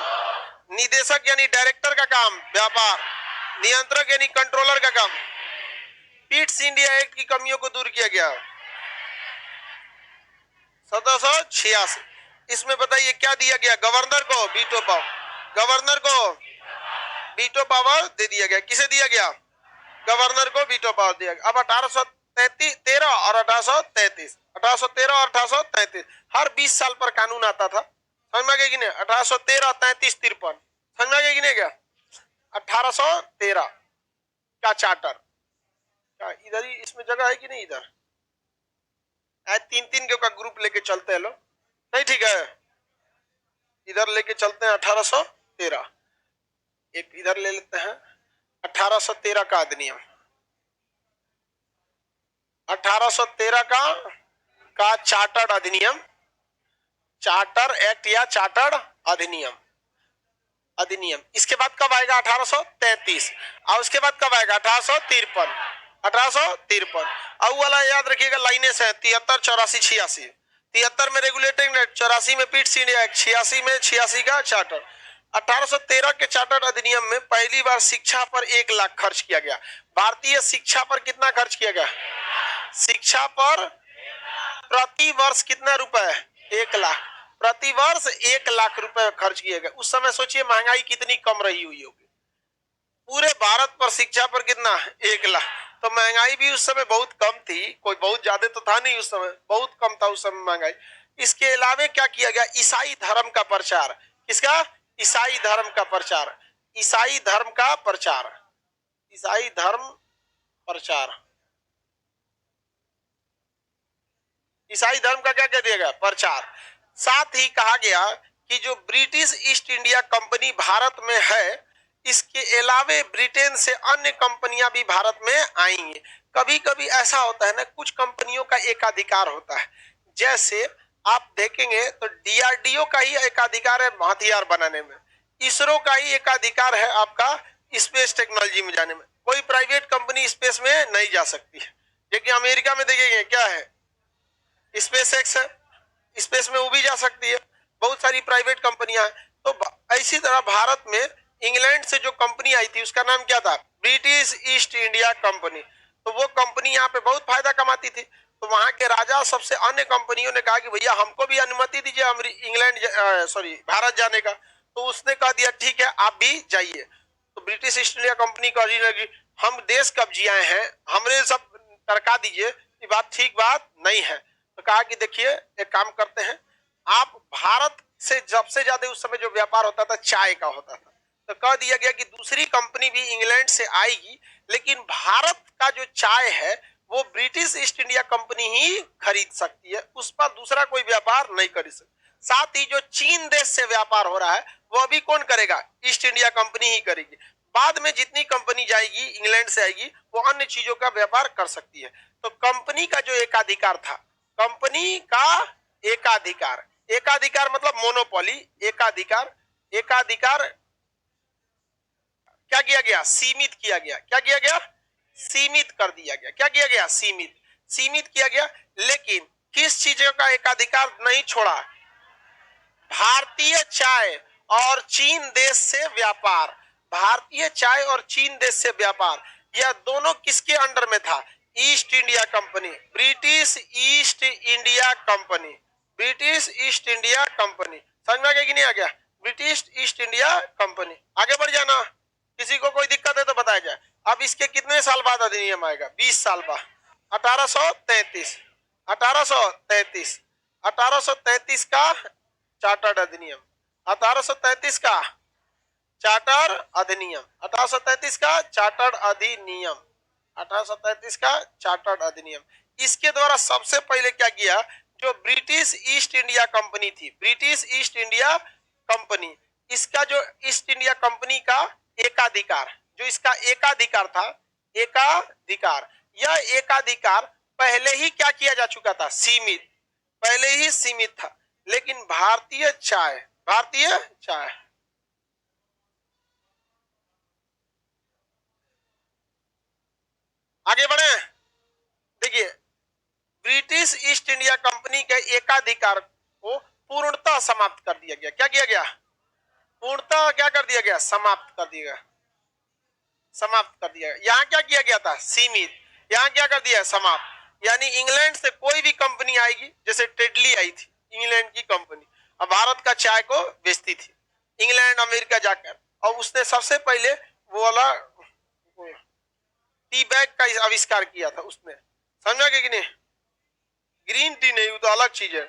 निदेशक यानी डायरेक्टर का काम व्यापार, नियंत्रक यानी कंट्रोलर का काम। पिट्स इंडिया एक्ट की कमियों को दूर किया गया 1786। इसमें बताइए क्या दिया गया? गवर्नर को वीटो पावर। गवर्नर को वीटो पावर दे दिया गया। किसे दिया गया? गवर्नर को वीटो पावर दिया गया। अब 1813 और 1833, 1813 और 1833 हर 20 साल पर कानून आता था। समझ में आ गया कि नहीं? 1813, 33, 53 समझ में आ गया कि नहीं? क्या 1813 का चार्टर, क्या इधर ही इसमें जगह है कि नहीं? इधर 3-3 का ग्रुप लेके चलते हैं लोग, नहीं ठीक है? इधर लेके चलते हैं 1813। एक इधर ले लेते हैं 1813 का अधिनियम। 1813 का चार्टर्ड अधिनियम, चार्टर एक्ट या चार्टर्ड अधिनियम। अधिनियम इसके बाद कब आएगा? 1833। और उसके बाद कब आएगा? 1853। 1853 और वाला याद रखिएगा, लाइनें से 73, 84, 86। 73 में रेगुलेटिंग एक्ट, 84 में पिट्स इंडिया एक्ट, 86 में 86 का चार्टर। 1813 के चार्टर अधिनियम में पहली बार शिक्षा पर 1 लाख खर्च किया गया। भारतीय शिक्षा पर कितना खर्च किया गया? शिक्षा पर प्रति वर्ष कितना रुपए? 1 लाख। प्रति वर्ष 1 लाख रुपए खर्च किया गया। उस समय सोचिए महंगाई कितनी कम रही हुई होगी। पूरे भारत पर शिक्षा पर कितना? 1 लाख। तो महंगाई भी उस समय बहुत कम थी, कोई बहुत ज्यादा तो था नहीं उस समय, बहुत कम था उस समय महंगाई। इसके अलावा क्या किया गया? ईसाई धर्म का प्रचार। किसका? ईसाई धर्म का प्रचार। ईसाई धर्म का प्रचार। ईसाई धर्म प्रचार। ईसाई धर्म का क्या कह दिया गया? प्रचार। साथ ही कहा गया कि जो British east India company Bharat में है, इसके अलावे ब्रिटेन से अन्य कंपनियां भी भारत में आएंगी। कभी कभी ऐसा होता है ना, कुछ कंपनियों का एकाधिकार होता है। जैसे आप देखेंगे तो डीआरडीओ का ही एकाधिकार है हथियार बनाने में, इसरो का ही एकाधिकार है आपका स्पेस टेक्नोलॉजी में जाने में। कोई प्राइवेट कंपनी स्पेस में नहीं जा सकती है। लेकिन अमेरिका में देखेंगे क्या है? स्पेस एक्स है, स्पेस में वो भी जा सकती है। बहुत सारी प्राइवेट कंपनियां हैं। तो इसी तरह भारत में इंग्लैंड से जो कंपनी आई थी उसका नाम क्या था? British east India company. तो वो कंपनी यहाँ पे बहुत फायदा कमाती थी। तो वहां के राजा सबसे अन्य कंपनियों ने कहा कि भैया हमको भी अनुमति दीजिए भारत जाने का। तो उसने कह दिया ठीक है आप भी जाइए। तो ब्रिटिश ईस्ट इंडिया कंपनी का लगी हम देश कब्जियाए हैं, हमरे सब तरका दीजिए, ये बात ठीक बात नहीं है। तो कहा कि देखिए एक काम करते हैं, आप भारत से सबसे ज्यादा उस समय जो व्यापार होता था चाय का होता था। तो कह दिया गया कि दूसरी कंपनी भी इंग्लैंड से आएगी, लेकिन भारत का जो चाय है वो ब्रिटिश ईस्ट इंडिया कंपनी ही खरीद सकती है, उस पर दूसरा कोई व्यापार नहीं कर सकता। साथ ही जो चीन देश से व्यापार हो रहा है वो अभी कौन करेगा? ईस्ट इंडिया कंपनी ही करेगी। बाद में जितनी कंपनी जाएगी इंग्लैंड से आएगी वो अन्य चीजों का व्यापार कर सकती है। तो कंपनी का जो एकाधिकार था, कंपनी का एकाधिकार, एकाधिकार मतलब मोनोपोली, एकाधिकार, एकाधिकार क्या किया गया? सीमित किया गया। क्या किया गया? सीमित कर दिया गया। क्या किया गया? सीमित, सीमित किया गया। लेकिन किस चीजों का एकाधिकार नहीं छोड़ा? भारतीय चाय और चीन देश से व्यापार। भारतीय चाय और चीन देश से व्यापार, यह दोनों किसके अंडर में था? East India company, British east India company, British east India company. समझ में आ गया कि नहीं आ गया? British east India company. आगे बढ़ जाना, किसी को कोई दिक्कत है तो बताया जाए। अब इसके कितने साल बाद अधिनियम आएगा? 20 साल बाद, 1833। 1833, 1833 का चार्टर्ड अधिनियम, 1833 का चार्टर अधिनियम, 1833 का चार्टर्ड अधिनियम, 1833 का चार्टर्ड अधिनियम। इसके द्वारा सबसे पहले क्या किया, जो ब्रिटिश ईस्ट इंडिया कंपनी थी, ब्रिटिश ईस्ट इंडिया कंपनी, इसका जो ईस्ट इंडिया कंपनी का एकाधिकार, जो इसका एकाधिकार था, एकाधिकार, यह एकाधिकार पहले ही क्या किया जा चुका था, सीमित, पहले ही सीमित था। लेकिन भारतीय चाय, भारतीय चाय आगे बढ़े, देखिए ब्रिटिश ईस्ट इंडिया कंपनी के एकाधिकार को पूर्णतः समाप्त कर दिया गया। क्या किया गया, पूर्णतः क्या कर दिया गया, समाप्त कर दिया गया, समाप्त कर दिया। यहाँ क्या किया गया था, सीमित, यहाँ क्या कर दिया, समाप्त। यानी इंग्लैंड से कोई भी कंपनी आएगी, जैसे टेडली आई थी इंग्लैंड की कंपनी, अब भारत का चाय को बेचती थी इंग्लैंड अमेरिका जाकर, और उसने सबसे पहले वो वाला टी बैग का आविष्कार किया था उसने, समझा कि नहीं, ग्रीन टी नहीं, वो तो अलग चीज है।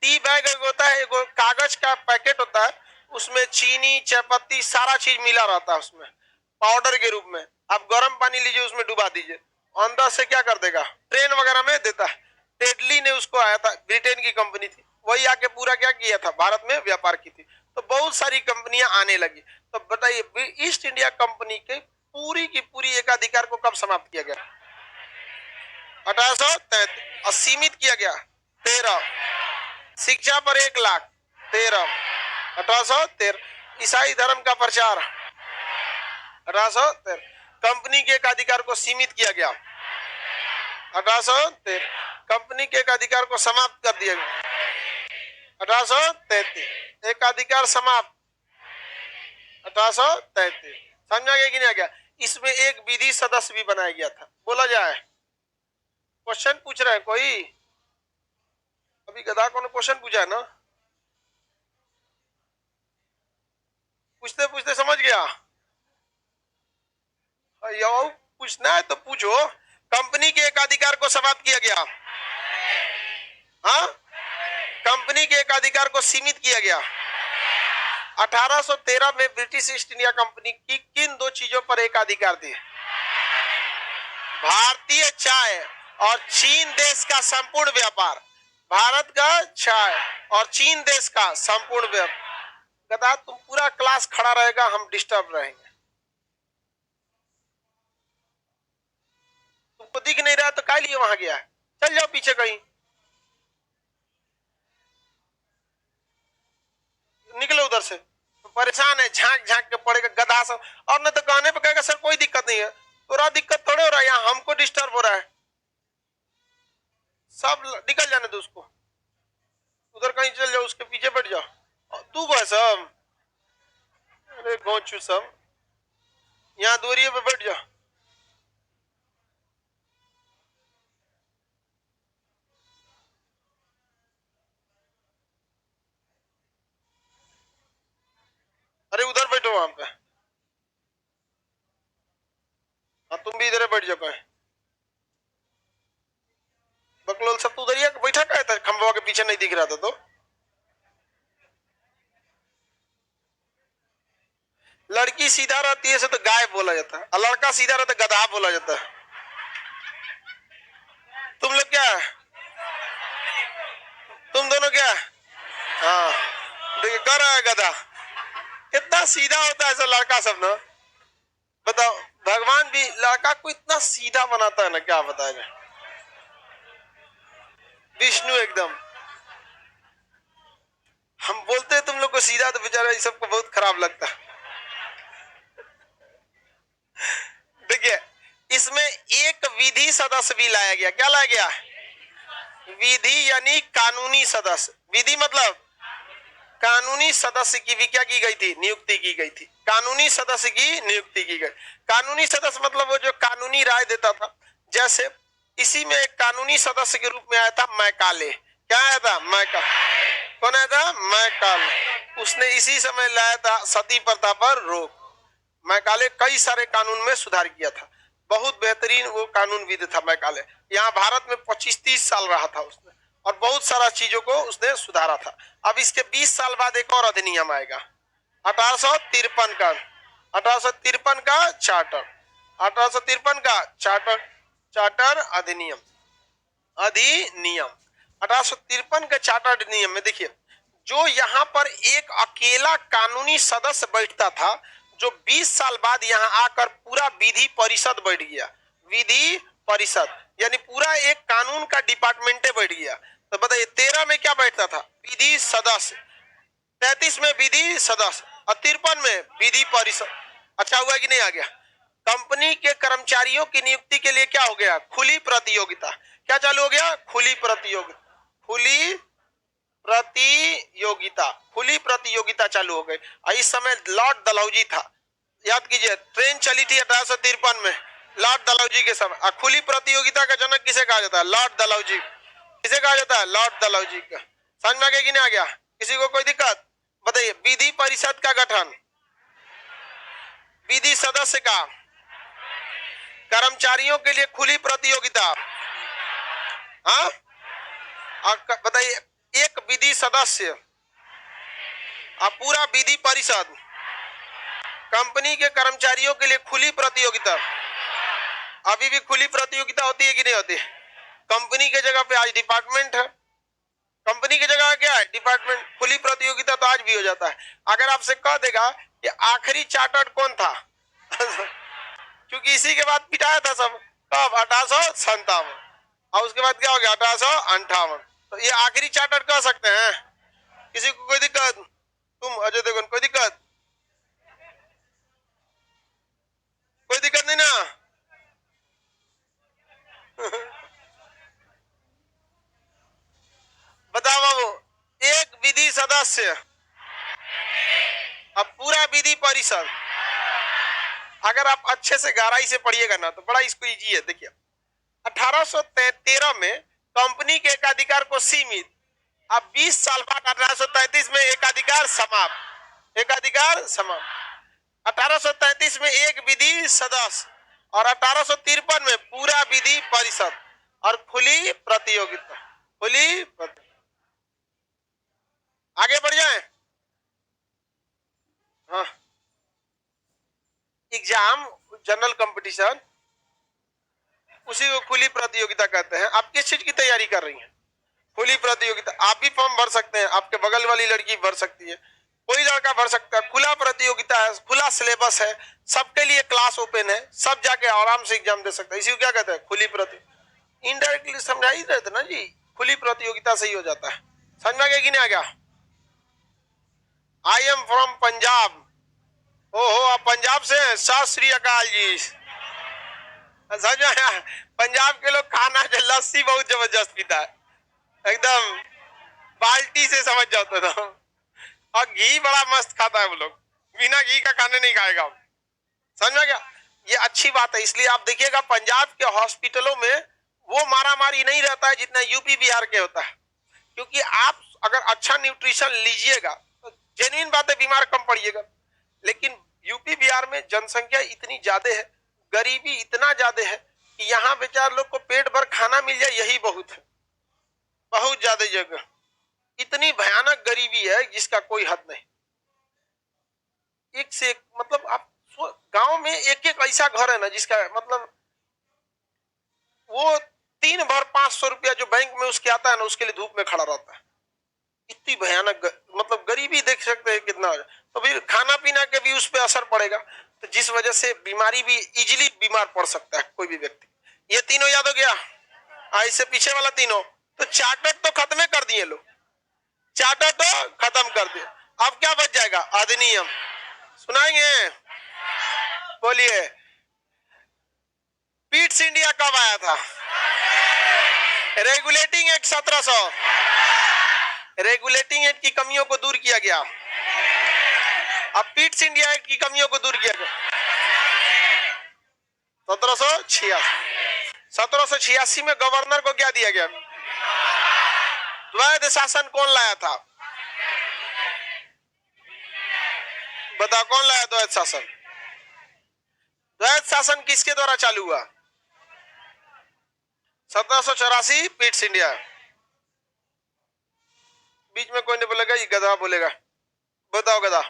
टी बैग होता है, एक कागज का पैकेट होता है, उसमें चीनी, चायपत्ती, सारा चीज मिला रहता है उसमें पाउडर के रूप में। आप गर्म पानी लीजिए, उसमें डुबा दीजिए, अंदर से क्या कर देगा, ट्रेन वगैरह में देता है। टेडली ने उसको आया था, ब्रिटेन की कंपनी थी, वही आके पूरा क्या किया था, भारत में व्यापार की थी। तो बहुत सारी कंपनियां आने लगी। तो बताइए ईस्ट इंडिया कंपनी के पूरी की पूरी एकाधिकार को कब समाप्त किया गया, 1833, और सीमित किया गया 13, शिक्षा पर 1 लाख 13, 1813, ईसाई धर्म का प्रचार 1813, कंपनी के एक अधिकार को सीमित किया गया 1813, कंपनी के एक अधिकार को समाप्त कर दिया गया 1833, एक अधिकार समाप्त 1833, समझा गया कि नहीं आ गया। इसमें एक विधि सदस्य भी बनाया गया था, बोला जाए, क्वेश्चन पूछ रहे हैं कोई, अभी गधा को क्वेश्चन पूछा है ना, पूछते पूछते समझ गया, पूछना है तो पूछो। कंपनी के एकाधिकार को समाप्त किया गया, हाँ, कंपनी के एकाधिकार को सीमित किया गया। 1813 में ब्रिटिश ईस्ट इंडिया कंपनी की किन 2 चीजों पर एकाधिकार थी, भारतीय चाय और चीन देश का संपूर्ण व्यापार, भारत का चाय और चीन देश का संपूर्ण व्यापार। गधा तुम पूरा क्लास खड़ा रहेगा, हम डिस्टर्ब रहेंगे, तुमको दिख नहीं रहा तो काय लिए वहां गया, चल जाओ पीछे कहीं, निकलो उधर से, परेशान है, झांक झांक के पड़ेगा गधा सब, और न तो कहने पे कहेगा सर कोई दिक्कत नहीं है, थोड़ा दिक्कत थोड़े हो रहा है, यहाँ हमको डिस्टर्ब हो रहा है, सब निकल जाने दो उसको, उधर कहीं चल जाओ, उसके पीछे बैठ जाओ, तू बस सब, अरे गोचू सब, यहाँ दूरिये पे बैठ जाओ। अरे उधर बैठो वहां पे, हाँ तुम भी इधर बैठ जाओ, कहीं बकलोल सब तो उधर ही बैठा का था, खंभा के पीछे नहीं दिख रहा था तो। लड़की सीधा रहती है तो गाय बोला जाता है, और लड़का सीधा रहता है गधा बोला जाता है। तुम लोग क्या, तुम दोनों क्या, हाँ देखिए कर रहा है गधा, कितना सीधा होता है ऐसा लड़का सब ना, बताओ भगवान भी लड़का को इतना सीधा बनाता है ना, क्या बताया, विष्णु एकदम। हम बोलते हैं तुम लोग को सीधा, तो बेचारा ये सबको बहुत खराब लगता है। देखिए इसमें एक विधि सदस्य भी लाया गया, क्या लाया गया, विधि यानी कानूनी सदस्य, विधि मतलब कानूनी सदस्य की भी क्या की गई थी, नियुक्ति की गई थी, कानूनी सदस्य की नियुक्ति की गई। कानूनी सदस्य मतलब वो जो कानूनी राय देता था, जैसे इसी में एक कानूनी सदस्य के रूप में आया था मैकाले, क्या आया था, मैका, कौन आया था, मैकाले, उसने इसी समय लाया था सती प्रथा पर रोक। मैकाले कई सारे कानून में सुधार किया था, बहुत बेहतरीन वो कानूनविद था मैकाले, यहाँ भारत में 25-30 साल रहा था उसने, और बहुत सारा चीजों को उसने सुधारा था। अब इसके 20 साल बाद एक और अधिनियम आएगा 1853 का, 1853 का चार्टर, 1853 का चार्टर अधिनियम 1853 के चार्टर अधिनियम में देखिए, जो यहाँ पर एक अकेला कानूनी सदस्य बैठता था, जो 20 साल बाद यहाँ आकर पूरा विधि परिषद बैठ गया। विधि परिषद यानी पूरा एक कानून का डिपार्टमेंटे बैठ गया। तो बताइए 13 में क्या बैठता था? विधि सदस्य, 33 में विधि सदस्य और 53 में विधि परिषद। अच्छा हुआ कि नहीं आ गया? कंपनी के कर्मचारियों की नियुक्ति के लिए क्या हो गया? खुली प्रतियोगिता। क्या चालू हो गया? खुली प्रतियोगिता। खुली प्रतियोगिता चालू हो गई। और इस समय लॉर्ड डलहौजी था, याद कीजिए, ट्रेन चली थी 1853 में लॉर्ड डलहौजी के समय। और खुली प्रतियोगिता का जनक किसे कहा जाता है? लॉर्ड डलहौजी। किसे कहा जाता है? लॉर्ड डलहौजी का। समझ में आ गया कि नहीं आ गया? किसी को कोई दिक्कत? बताइए। विधि परिषद का गठन, विधि सदस्य का, कर्मचारियों के लिए खुली प्रतियोगिता। हाँ, बताइए, एक विधि सदस्य और पूरा विधि परिषद, कंपनी के कर्मचारियों के लिए खुली प्रतियोगिता। अभी भी खुली प्रतियोगिता होती है कि नहीं होती? कंपनी के जगह पे आज डिपार्टमेंट है। कंपनी की जगह क्या है? डिपार्टमेंट। खुली प्रतियोगिता तो आज भी हो जाता है। अगर आपसे कह देगा कि आखिरी चार्टर्ड कौन था क्योंकि इसी के बाद पिटाया था सब, कब? 1857। और उसके बाद क्या हो गया? 1858। तो ये आखिरी चार्टर्ड कह सकते हैं। किसी को कोई दिक्कत? तुम अजय देवगन, कोई दिक्कत? कोई दिक्कत नहीं ना? बताओ बाबू, एक विधि सदस्य अब पूरा विधि परिषद। अगर आप अच्छे से गहराई से पढ़िएगा ना तो बड़ा इसको इजी है। देखिए 1813 में कंपनी के एकाधिकार को सीमित, अब 20 साल बाद 1833 में एकाधिकार समाप्त। एकाधिकार समाप्त। 1833 में एक विधि सदस्य और 1853 में पूरा विधि परिषद और खुली प्रतियोगिता। खुली प्रतियोगिता। आगे बढ़ जाए। हाँ, एग्जाम, जनरल कंपटीशन, उसी को खुली प्रतियोगिता कहते हैं। आप किस चीज की तैयारी कर रही हैं? खुली प्रतियोगिता। आप भी फॉर्म भर सकते हैं, आपके बगल वाली लड़की भर सकती है, कोई लड़का भर सकता है। खुला प्रतियोगिता है, खुला सिलेबस है, सबके लिए क्लास ओपन है, सब जाके आराम से एग्जाम दे सकते हैं। इसी को क्या कहते हैं? खुली प्रतियोगिता। इनडायरेक्टली समझा ही रहे थे ना जी, खुली प्रतियोगिता से ही हो जाता है। समझ में आ गया कि नहीं आ गया? I am from Punjab. ओहो, आप पंजाब से हैं? सत श्री अकाल जी। समझ में आया? पंजाब के लोग खाना जो लस्सी बहुत जबरदस्त पीता है, एकदम बाल्टी से, समझ जाते तो। और घी बड़ा मस्त खाता है वो लोग, बिना घी का खाने नहीं खाएगा। समझ में गया? ये अच्छी बात है। इसलिए आप देखिएगा पंजाब के हॉस्पिटलों में वो मारामारी नहीं रहता है जितना यूपी बिहार के होता है। क्योंकि आप अगर अच्छा न्यूट्रिशन लीजिएगा तो जेन्युइन बात है, बीमार कम पड़िएगा। लेकिन यूपी बिहार में जनसंख्या इतनी ज्यादा है, गरीबी इतना ज्यादा है कि यहाँ बेचार लोग को पेट भर खाना मिल जाए यही बहुत है। बहुत ज्यादा जगह इतनी भयानक गरीबी है जिसका कोई हद नहीं। एक से एक, मतलब आप गांव में एक एक ऐसा घर है ना जिसका मतलब वो 3 भर 500 रुपया जो बैंक में उसके आता है ना, उसके लिए धूप में खड़ा रहता है। इतनी भयानक मतलब गरीबी देख सकते हैं कितना। तो फिर खाना पीना के भी उस पर असर पड़ेगा, तो जिस वजह से बीमारी भी इजीली बीमार पड़ सकता है कोई भी व्यक्ति। ये तीनों याद हो गया? इससे पीछे वाला तीनों तो चार्टर तो खत्म कर दिए लोग, चार्टर तो खत्म कर दिए। अब क्या बच जाएगा? अधिनियम। सुनाएंगे? बोलिए। पीट्स इंडिया कब आया था? रेगुलेटिंग एक्ट 1700, रेगुलेटिंग एक्ट की कमियों को दूर किया गया। अब पीट्स इंडिया एक्ट की कमियों को दूर किया गया 1786। 1786 में गवर्नर को क्या दिया गया? द्वैध शासन कौन लाया था? बताओ कौन लाया द्वैध शासन? द्वैध शासन किसके द्वारा चालू हुआ? 1784 पीट्स इंडिया। बीच में कोई नहीं बोलेगा, ये गधा बोलेगा। बताओ गधा।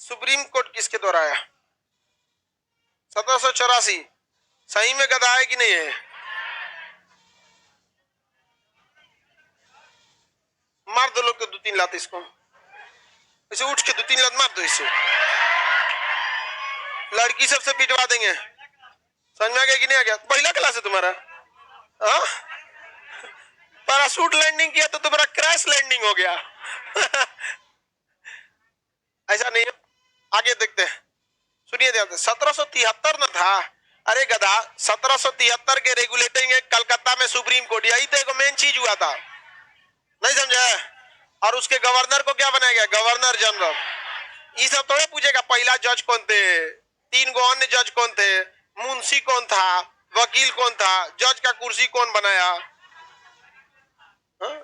सुप्रीम कोर्ट किसके द्वारा आया? 1784 सही में गधा है कि नहीं है? मार दो लोग, तो 2-3 लात इसको, इसे उठ के 2-3 लात मार दो इसे, लड़की सबसे पिटवा देंगे। समझ में आ गया कि नहीं आ गया? पहला क्लास है तुम्हारा? हाँ, पैराशूट लैंडिंग किया तो तुम्हारा क्रैश लैंडिंग हो गया। ऐसा नहीं है। आगे देखते हैं, सुनिए ध्यान से। 1773 न था, अरे गधा, 1773 के रेगुलेटिंग एक्ट कलकत्ता में सुप्रीम कोर्ट, यही तो एक मेन चीज हुआ था, नहीं समझे? और उसके गवर्नर को क्या बनाया गया? Governor general. ये सब थोड़े पूछेगा पहला जज कौन थे, 3 गो अन्य जज कौन थे, मुंशी कौन था, वकील कौन था, जज का कुर्सी कौन बनाया? हाँ?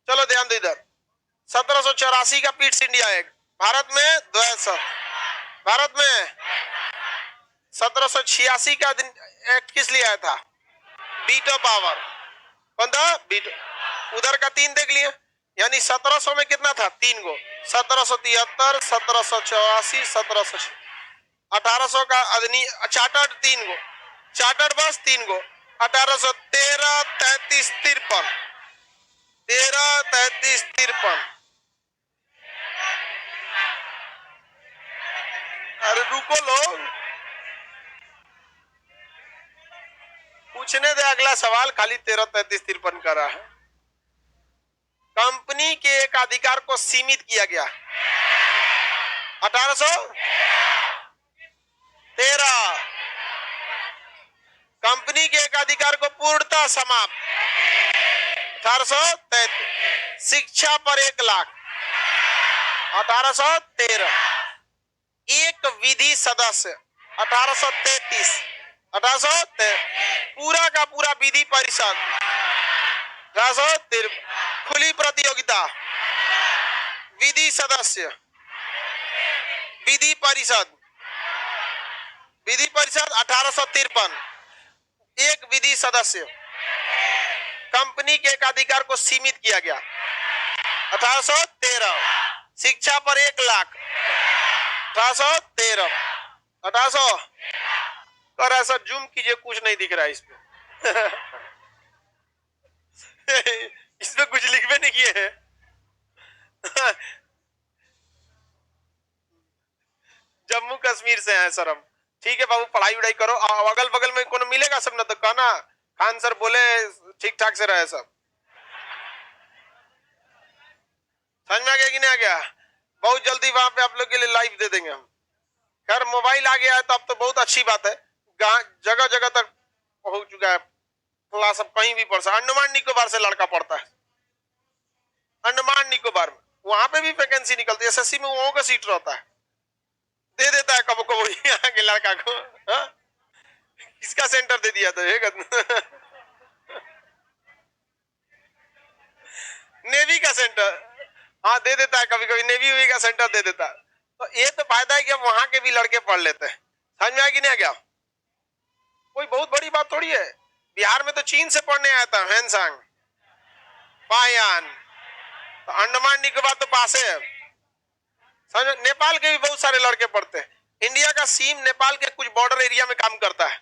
चलो ध्यान दो इधर। 1784 का पीट्स इंडिया एक्ट, भारत में भारत में 1786 का एक्ट किस लिए आया था? बीटो पावर। कौन था? बीटो। उधर का 3 देख लिए, यानी 1700 में कितना था? 3 गो, 1773, 1784, 1700, 1800 का चार्टर्ड 3 गो, चार्टर्ड बस 3 गो, 1813, 33, 53, 13, 33, 53। अरे रुको लोग, पूछने दे अगला सवाल, खाली 13, 33, 53 कर रहा है। कंपनी के एक अधिकार को सीमित किया गया 1813, कंपनी के एक अधिकार को पूर्णतः समाप्त 1833, शिक्षा पर 1 लाख 1813, एक विधि सदस्य 1833, 1833, पूरा का पूरा विधि परिषद 1853, खुली प्रतियोगिता, विधि सदस्य, विधि परिषद 1853, एक विधि सदस्य, कंपनी के एक अधिकार को सीमित किया गया 1813, शिक्षा पर 1 लाख 1813, 1800 और ऐसा जूम कीजिए, कुछ नहीं दिख रहा है इसमें। इसमें कुछ लिखवे नहीं किए हैं। जम्मू कश्मीर से है सर हम। ठीक है बाबू, पढ़ाई उड़ाई करो, अगल बगल में कौन मिलेगा सब ना तो कहना खान सर बोले ठीक ठाक से रहे सब। समझ में आ गया कि नहीं आ गया? बहुत जल्दी वहां पे आप लोग के लिए लाइव दे देंगे हम। खैर मोबाइल आ गया है तो अब तो बहुत अच्छी बात है, जगह जगह तक पहुंच चुका है क्लास, अब कहीं भी पढ़ सकता। अंडमान निकोबार से लड़का पढ़ता है, अंडमान निकोबार में, वहां पे भी वैकेंसी निकलती है, एसएससी में वहां का सीट रहता है, दे देता है कबो कबो यहाँ के लड़का को। हा? किसका सेंटर दे दिया था? नेवी का सेंटर, हाँ दे देता है कभी कभी, नेवी का सेंटर दे देता है। तो ये तो फायदा है कि अब वहां के भी लड़के पढ़ लेते हैं। समझ में आया कि नहीं आ गया? कोई बहुत बड़ी बात थोड़ी है। बिहार में तो चीन से पढ़ने आया था हैंसांग पायान, तो अंडमान निकोबार तो पास है। समझ, नेपाल के भी बहुत सारे लड़के पढ़ते हैं। इंडिया का सीम नेपाल के कुछ बॉर्डर एरिया में काम करता है,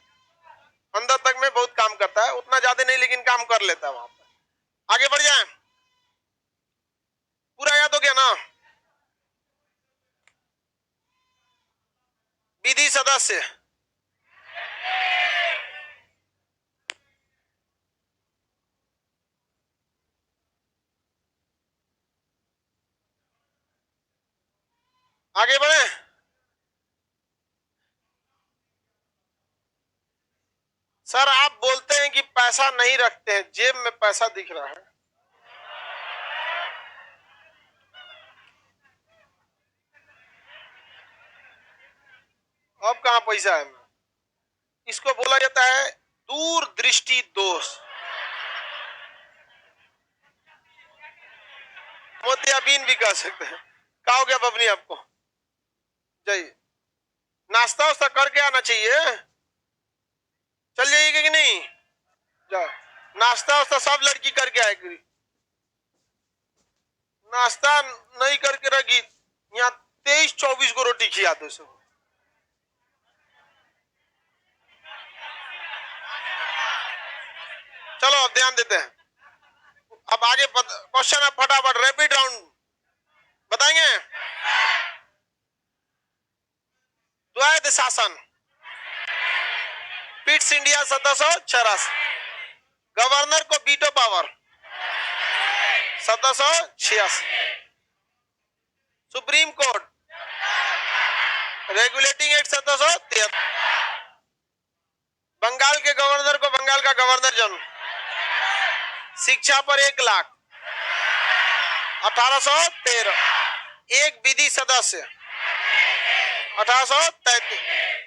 अंदर तक में बहुत काम करता है, उतना ज्यादा नहीं लेकिन काम कर लेता है वहां पर। आगे बढ़ जाए, पूरा याद हो गया ना? विधि सदस्य, आगे बढ़े। सर आप बोलते हैं कि पैसा नहीं रखते हैं, जेब में पैसा दिख रहा है। अब कहां पैसा है? इसको बोला जाता है दूरदृष्टि दोष। मोतियाबिंद भी कह सकते हैं। क्या हो गया बबनी आपको? जाइए, नाश्ता वास्ता करके आना चाहिए। चल जाइएगा कि नहीं? जाओ, नाश्ता वास्ता सब लड़की करके आएगी। नाश्ता नहीं करके रखी, यहाँ 23-24 को रोटी खिला दो सब। चलो अब ध्यान देते हैं। अब आगे क्वेश्चन है फटाफट, रैपिड राउंड बताएंगे। द्वैध शासन, पिट्स इंडिया 1784, गवर्नर को veto power 1786, supreme court regulating act 1773, Bengal के गवर्नर को बंगाल का गवर्नर जनरल, शिक्षा पर 1 लाख 1813, एक विधि सदस्य 1833,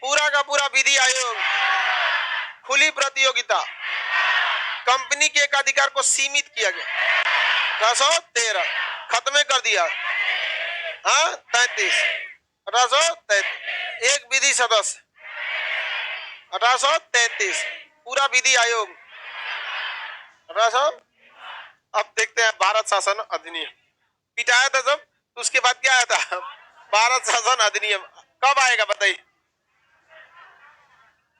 पूरा का पूरा विधि आयोग, खुली प्रतियोगिता, कंपनी के एकाधिकार को सीमित किया गया 1813, खत्म कर दिया। हाँ 33, 1833, एक विधि सदस्य 1833, पूरा विधि आयोग 1800। अब देखते हैं भारत शासन अधिनियम, पिटाया था जब, तो उसके बाद क्या आया था, भारत शासन अधिनियम कब आएगा बताइए।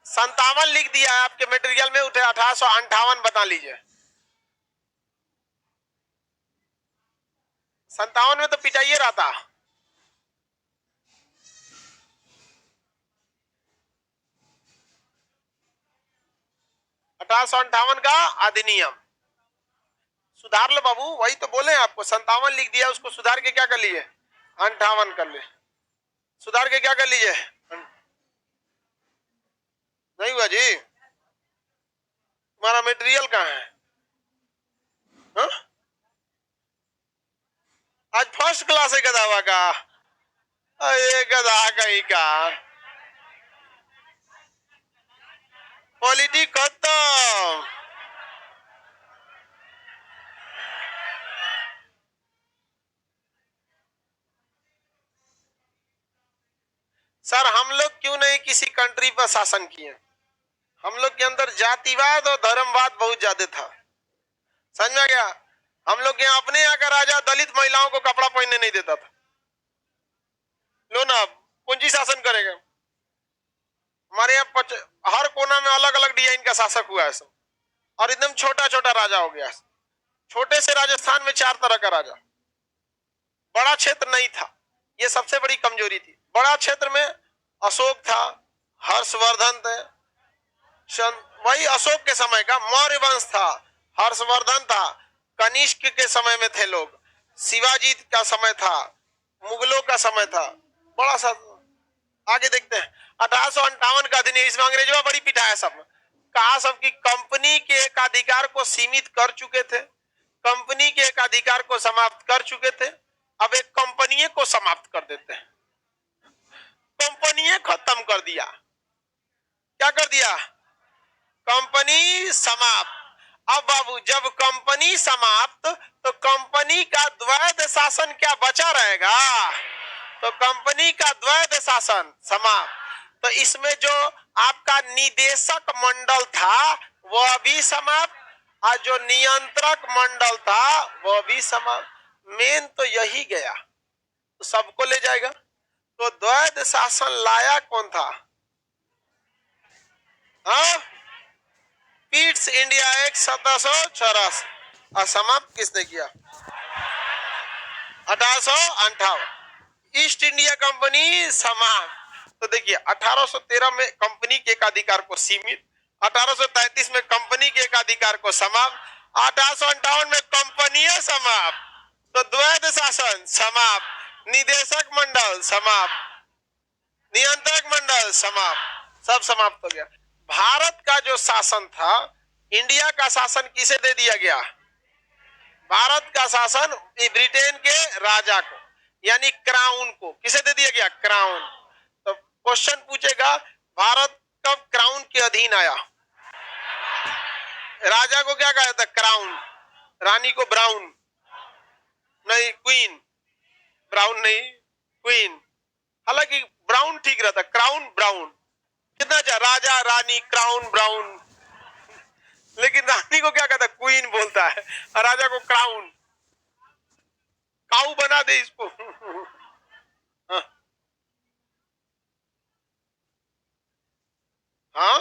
57 लिख दिया है आपके मटेरियल में, उठे 1858 बता लीजिए। 57 में तो पिटाइए रहा था। का अधिनियम सुधार लो बाबू, वही तो बोले आपको, 57 लिख दिया, उसको सुधार के क्या कर लीजिए 58 कर ले, सुधार के क्या कर लीजिए। नहीं हुआ जी, तुम्हारा मटेरियल कहाँ है? हा? आज फर्स्ट क्लास है गधावा का, ये गधा कहीं का, पॉलिटी खत्म। सर हम लोग क्यों नहीं किसी कंट्री पर शासन किए? हम लोग के अंदर जातिवाद और धर्मवाद बहुत ज्यादा था, समझ में गया। हम लोग के यहाँ अपने यहाँ का राजा दलित महिलाओं को कपड़ा पहनने नहीं देता था। लो ना, कौन सी शासन करेगा? हमारे यहाँ हर कोना में अलग अलग डिजाइन का शासक हुआ है सब, और एकदम छोटा छोटा राजा हो गया। छोटे से राजस्थान में 4 तरह का राजा, बड़ा क्षेत्र नहीं था, ये सबसे बड़ी कमजोरी थी। बड़ा क्षेत्र में अशोक था, हर्षवर्धन थे, वही अशोक के समय का, मौर्य वंश था, हर्षवर्धन था, कनिष्क के समय में थे लोग, शिवाजी का समय था, मुगलों का समय था, बड़ा सा। आगे देखते हैं 1858 का अधिनियम, इसमें अंग्रेजों बड़ी पिटाया सब, कहा सब की कंपनी के एकाधिकार को सीमित कर चुके थे, कंपनी के एकाधिकार को समाप्त कर चुके थे, अब एक कंपनी को समाप्त कर देते हैं। कंपनी खत्म कर दिया, क्या कर दिया, कंपनी समाप्त। अब बाबू जब कंपनी समाप्त तो कंपनी का द्वैध शासन क्या बचा रहेगा? तो कंपनी का द्वैध शासन समाप्त। तो इसमें जो आपका निदेशक मंडल था वह भी समाप्त, और जो नियंत्रक मंडल था वह भी समाप्त। मेन तो यही गया, तो सबको ले जाएगा। तो द्वैध शासन लाया कौन था? हाँ, पिट्स इंडिया एक्ट 1784, और समाप्त किसने किया? 1858, ईस्ट इंडिया कंपनी समाप्त। तो देखिए 1813 में कंपनी के एकाधिकार को सीमित, 1833 में कंपनी के एकाधिकार को समाप्त, 1858 में कंपनी समाप्त। तो द्वैध शासन समाप्त, निदेशक मंडल समाप्त, नियंत्रक मंडल समाप्त, सब समाप्त हो गया। भारत का जो शासन था, इंडिया का शासन किसे दे दिया गया? भारत का शासन ब्रिटेन के राजा को, यानी क्राउन को, किसे दे दिया गया? क्राउन। तो क्वेश्चन पूछेगा भारत कब क्राउन के अधीन आया? राजा को क्या कहा था? क्राउन। रानी को ब्राउन नहीं, क्वीन। ब्राउन नहीं, क्वीन। हालांकि ब्राउन ठीक रहता, क्राउन ब्राउन कितना चाह, राजा रानी क्राउन ब्राउन, लेकिन रानी को क्या कहता? क्वीन बोलता है, और राजा को क्राउन। काऊ बना दे इसको। हाँ, हाँ?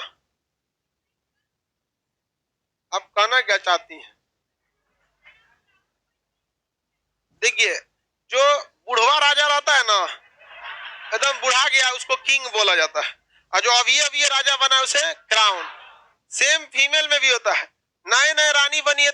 आप कहना क्या चाहती हैं? देखिए, जो बुढ़वा राजा रहता है ना, एकदम बुढ़ा गया, उसको किंग बोला जाता है, और जो अभी राजा बना उसे क्राउन। सेम फीमेल में भी होता है, नए नए रानी बनी है